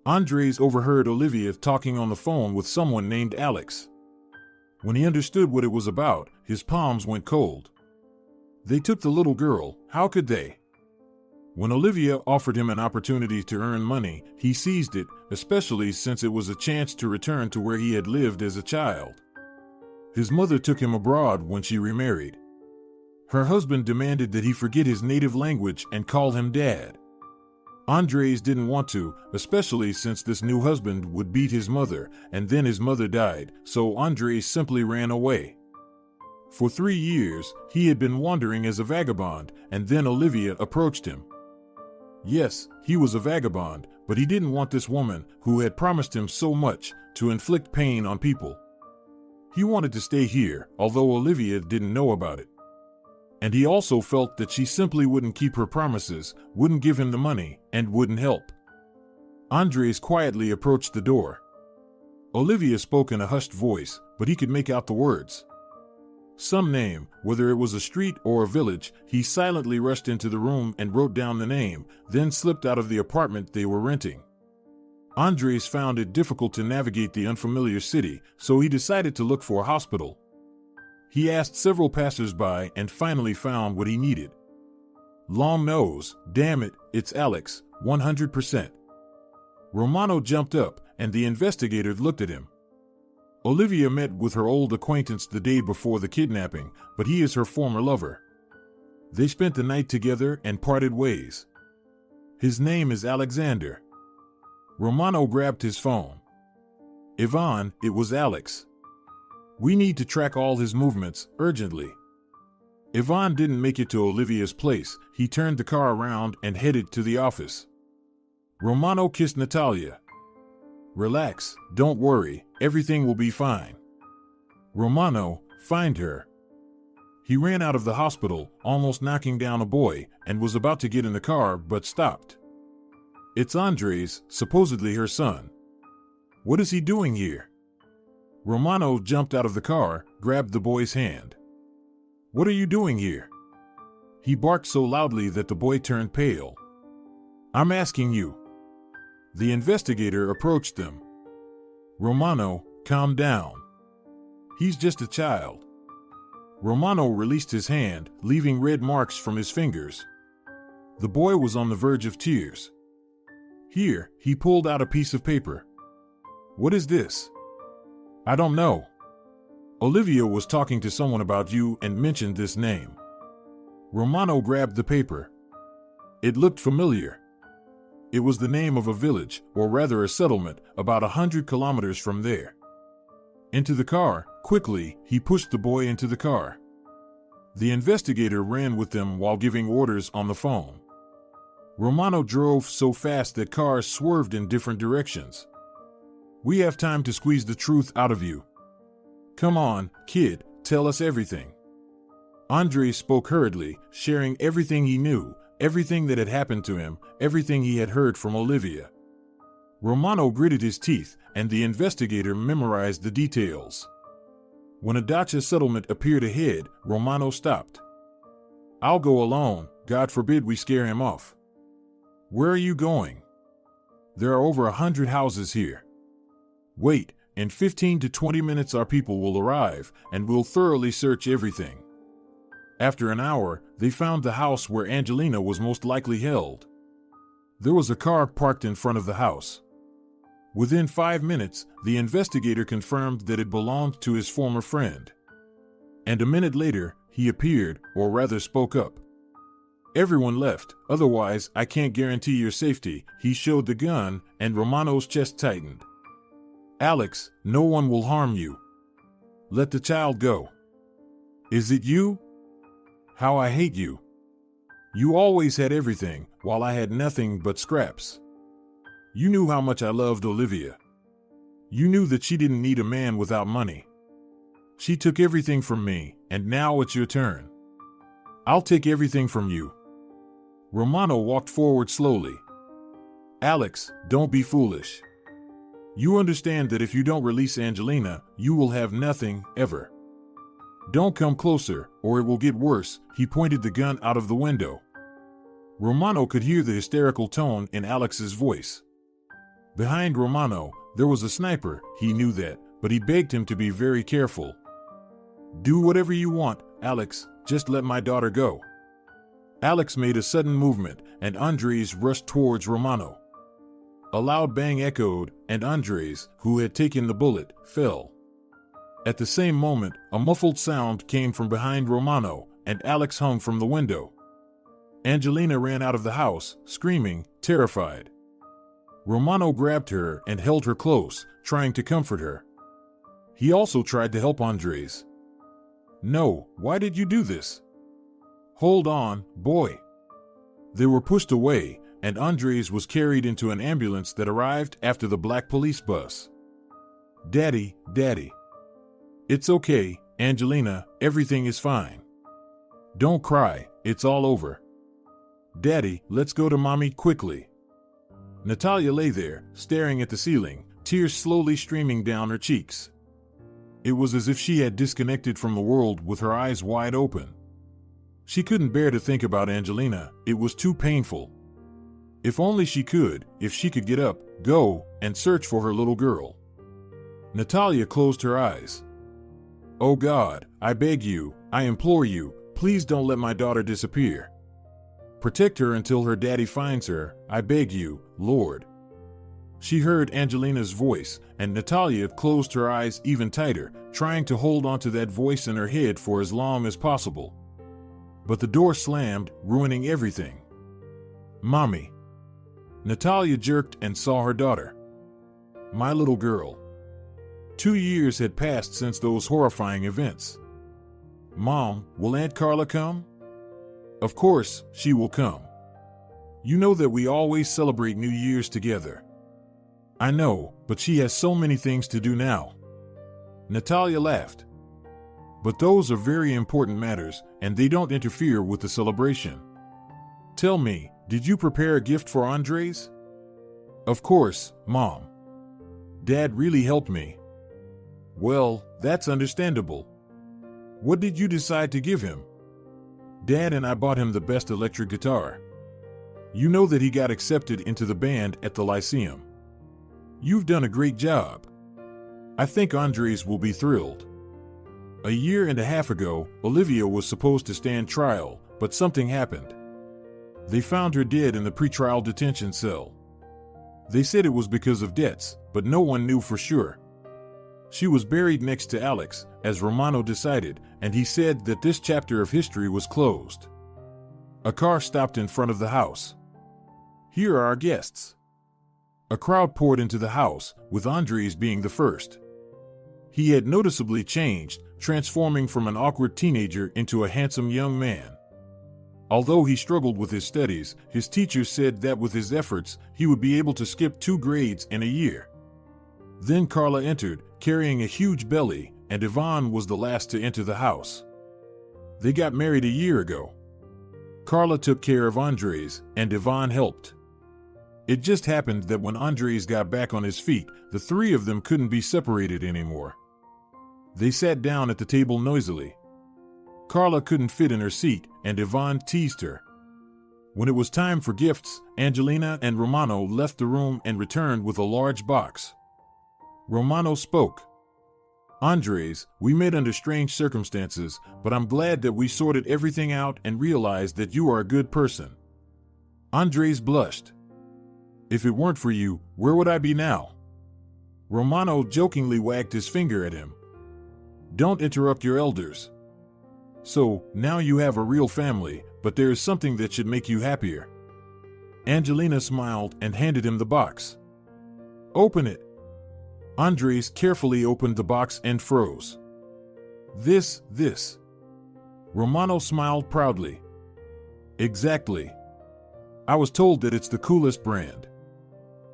Andres overheard Olivia talking on the phone with someone named Alex. When he understood what it was about, his palms went cold. They took the little girl. How could they? When Olivia offered him an opportunity to earn money, he seized it, especially since it was a chance to return to where he had lived as a child. His mother took him abroad when she remarried. Her husband demanded that he forget his native language and call him Dad. Andres didn't want to, especially since this new husband would beat his mother, and then his mother died, so Andres simply ran away. For 3 years, he had been wandering as a vagabond, and then Olivia approached him. Yes, he was a vagabond, but he didn't want this woman, who had promised him so much, to inflict pain on people. He wanted to stay here, although Olivia didn't know about it. And he also felt that she simply wouldn't keep her promises, wouldn't give him the money, and wouldn't help. Andres quietly approached the door. Olivia spoke in a hushed voice, but he could make out the words. Some name, whether it was a street or a village. He silently rushed into the room and wrote down the name, then slipped out of the apartment they were renting. Andres found it difficult to navigate the unfamiliar city, so he decided to look for a hospital. He asked several passers-by and finally found what he needed. Long nose, damn it, it's Alex, 100%. Romano jumped up, and the investigator looked at him. Olivia met with her old acquaintance the day before the kidnapping, but he is her former lover. They spent the night together and parted ways. His name is Alexander. Romano grabbed his phone. Yvonne, it was Alex. We need to track all his movements, urgently. Yvonne didn't make it to Olivia's place. He turned the car around and headed to the office. Romano kissed Natalia. Relax, don't worry, everything will be fine. Romano, find her. He ran out of the hospital, almost knocking down a boy, and was about to get in the car but stopped. It's Andres, supposedly her son. What is he doing here? Romano jumped out of the car, grabbed the boy's hand. What are you doing here? He barked so loudly that the boy turned pale. I'm asking you. The investigator approached them. Romano, calm down. He's just a child. Romano released his hand, leaving red marks from his fingers. The boy was on the verge of tears. Here, he pulled out a piece of paper. What is this? I don't know. Olivia was talking to someone about you and mentioned this name. Romano grabbed the paper. It looked familiar. It was the name of a village, or rather a settlement, about 100 kilometers from there. Into the car, quickly, he pushed the boy into the car. The investigator ran with them while giving orders on the phone. Romano drove so fast that cars swerved in different directions. We have time to squeeze the truth out of you. Come on, kid, tell us everything. Andres spoke hurriedly, sharing everything he knew, everything that had happened to him, everything he had heard from Olivia. Romano gritted his teeth, and the investigator memorized the details. When a dacha settlement appeared ahead, Romano stopped. I'll go alone, God forbid we scare him off. Where are you going? There are over 100 houses here. Wait, in 15 to 20 minutes our people will arrive, and we'll thoroughly search everything. After an hour, they found the house where Angelina was most likely held. There was a car parked in front of the house. Within 5 minutes, the investigator confirmed that it belonged to his former friend. And a minute later, he appeared, or rather spoke up. Everyone left, otherwise I can't guarantee your safety. He showed the gun, and Romano's chest tightened. Alex, no one will harm you. Let the child go. Is it you? How I hate you. You always had everything, while I had nothing but scraps. You knew how much I loved Olivia. You knew that she didn't need a man without money. She took everything from me, and now it's your turn. I'll take everything from you. Romano walked forward slowly. Alex, don't be foolish. You understand that if you don't release Angelina, you will have nothing, ever. Don't come closer, or it will get worse. He pointed the gun out of the window. Romano could hear the hysterical tone in Alex's voice. Behind Romano, there was a sniper. He knew that, but he begged him to be very careful. Do whatever you want, Alex, just let my daughter go. Alex made a sudden movement, and Andres rushed towards Romano. A loud bang echoed, and Andres, who had taken the bullet, fell. At the same moment, a muffled sound came from behind Romano, and Alex hung from the window. Angelina ran out of the house, screaming, terrified. Romano grabbed her and held her close, trying to comfort her. He also tried to help Andres. No, why did you do this? Hold on, boy. They were pushed away, and Andres was carried into an ambulance that arrived after the black police bus. Daddy, Daddy. It's okay, Angelina, everything is fine. Don't cry, it's all over. Daddy, let's go to Mommy quickly. Natalia lay there, staring at the ceiling, tears slowly streaming down her cheeks. It was as if she had disconnected from the world with her eyes wide open. She couldn't bear to think about Angelina, it was too painful. If only she could, if she could get up, go, and search for her little girl. Natalia closed her eyes. Oh God, I beg you, I implore you, please don't let my daughter disappear. Protect her until her daddy finds her, I beg you, Lord. She heard Angelina's voice, and Natalia closed her eyes even tighter, trying to hold onto that voice in her head for as long as possible. But the door slammed, ruining everything. Mommy. Natalia jerked and saw her daughter. My little girl. 2 years had passed since those horrifying events. Mom, will Aunt Carla come? Of course, she will come. You know that we always celebrate New Year's together. I know, but she has so many things to do now. Natalia laughed. But those are very important matters, and they don't interfere with the celebration. Tell me, did you prepare a gift for Andres? Of course, Mom. Dad really helped me. Well, that's understandable. What did you decide to give him? Dad and I bought him the best electric guitar. You know that he got accepted into the band at the Lyceum. You've done a great job. I think Andres will be thrilled. A year and a half ago, Olivia was supposed to stand trial, but something happened. They found her dead in the pretrial detention cell. They said it was because of debts, but no one knew for sure. She was buried next to Alex, as Romano decided, and he said that this chapter of history was closed. A car stopped in front of the house. Here are our guests. A crowd poured into the house, with Andres being the first. He had noticeably changed, transforming from an awkward teenager into a handsome young man. Although he struggled with his studies, his teachers said that with his efforts, he would be able to skip 2 grades in a year. Then Carla entered, carrying a huge belly, and Yvonne was the last to enter the house. They got married a year ago. Carla took care of Andres, and Yvonne helped. It just happened that when Andres got back on his feet, the 3 of them couldn't be separated anymore. They sat down at the table noisily. Carla couldn't fit in her seat, and Yvonne teased her. When it was time for gifts, Angelina and Romano left the room and returned with a large box. Romano spoke. Andres, we met under strange circumstances, but I'm glad that we sorted everything out and realized that you are a good person. Andres blushed. If it weren't for you, where would I be now? Romano jokingly wagged his finger at him. Don't interrupt your elders. So, now you have a real family, but there is something that should make you happier. Angelina smiled and handed him the box. Open it. Andres carefully opened the box and froze. This. Romano smiled proudly. Exactly. I was told that it's the coolest brand.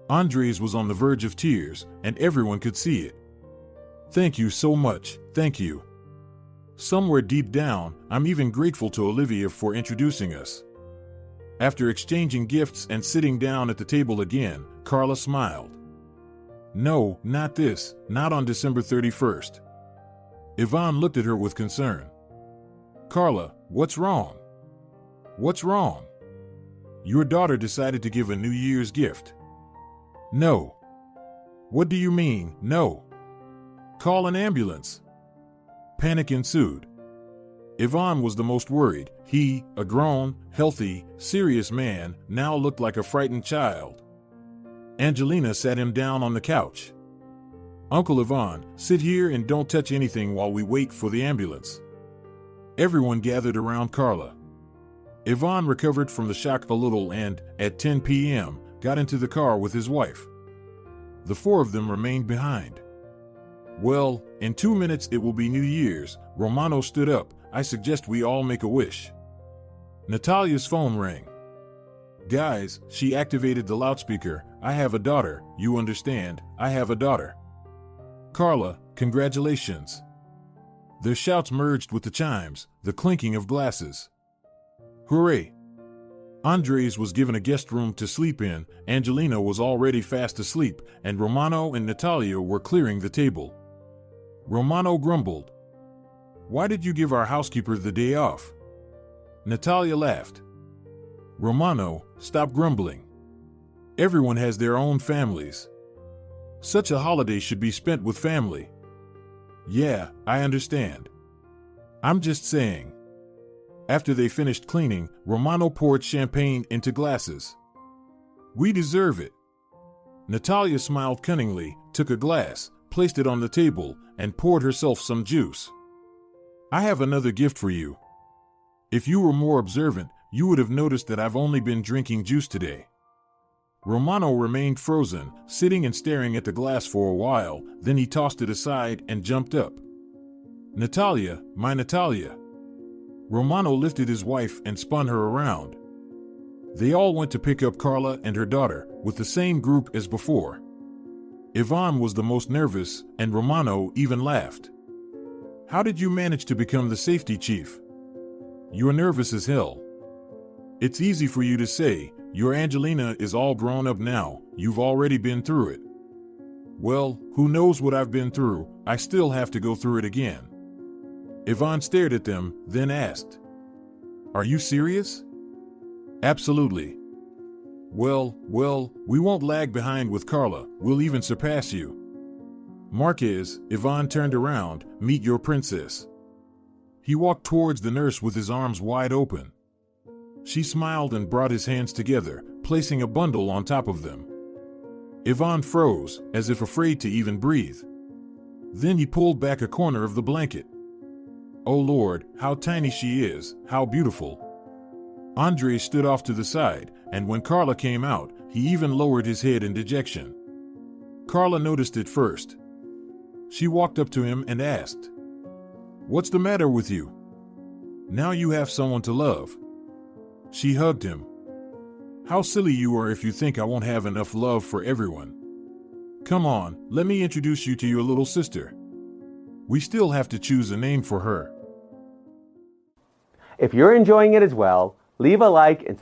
Andres was on the verge of tears, and everyone could see it. Thank you so much, thank you. Somewhere deep down, I'm even grateful to Olivia for introducing us. After exchanging gifts and sitting down at the table again, Carla smiled. No, not this, not on December 31st. Yvonne looked at her with concern. Carla, what's wrong? What's wrong? Your daughter decided to give a New Year's gift. No. What do you mean, no? Call an ambulance. Panic ensued. Yvonne was the most worried. He, a grown, healthy, serious man, now looked like a frightened child. Angelina sat him down on the couch. Uncle Yvonne, sit here and don't touch anything while we wait for the ambulance. Everyone gathered around Carla. Ivan recovered from the shock a little and, at 10 p.m., got into the car with his wife. The four of them remained behind. Well, in 2 minutes it will be New Year's. Romano stood up. I suggest we all make a wish. Natalia's phone rang. Guys, she activated the loudspeaker. I have a daughter, you understand, I have a daughter. Carla, congratulations. Their shouts merged with the chimes, the clinking of glasses. Hooray! Andres was given a guest room to sleep in, Angelina was already fast asleep, and Romano and Natalia were clearing the table. Romano grumbled. Why did you give our housekeeper the day off? Natalia laughed. Romano, stop grumbling. Everyone has their own families. Such a holiday should be spent with family. Yeah, I understand. I'm just saying. After they finished cleaning, Romano poured champagne into glasses. We deserve it. Natalia smiled cunningly, took a glass, placed it on the table, and poured herself some juice. I have another gift for you. If you were more observant, you would have noticed that I've only been drinking juice today. Romano remained frozen, sitting and staring at the glass for a while, then he tossed it aside and jumped up. Natalia, my Natalia. Romano lifted his wife and spun her around. They all went to pick up Carla and her daughter, with the same group as before. Ivan was the most nervous, and Romano even laughed. How did you manage to become the safety chief? You're nervous as hell. It's easy for you to say, your Angelina is all grown up now, you've already been through it. Well, who knows what I've been through, I still have to go through it again. Ivan stared at them, then asked, Are you serious? Absolutely. Well, we won't lag behind with Carla, we'll even surpass you. Marquez, Ivan turned around, meet your princess. He walked towards the nurse with his arms wide open. She smiled and brought his hands together, placing a bundle on top of them. Ivan froze, as if afraid to even breathe. Then he pulled back a corner of the blanket. Oh Lord, how tiny she is, how beautiful. Andre stood off to the side, and when Carla came out, he even lowered his head in dejection. Carla noticed it first. She walked up to him and asked, What's the matter with you? Now you have someone to love. She hugged him. How silly you are if you think I won't have enough love for everyone. Come on, let me introduce you to your little sister. We still have to choose a name for her. If you're enjoying it as well, leave a like and subscribe.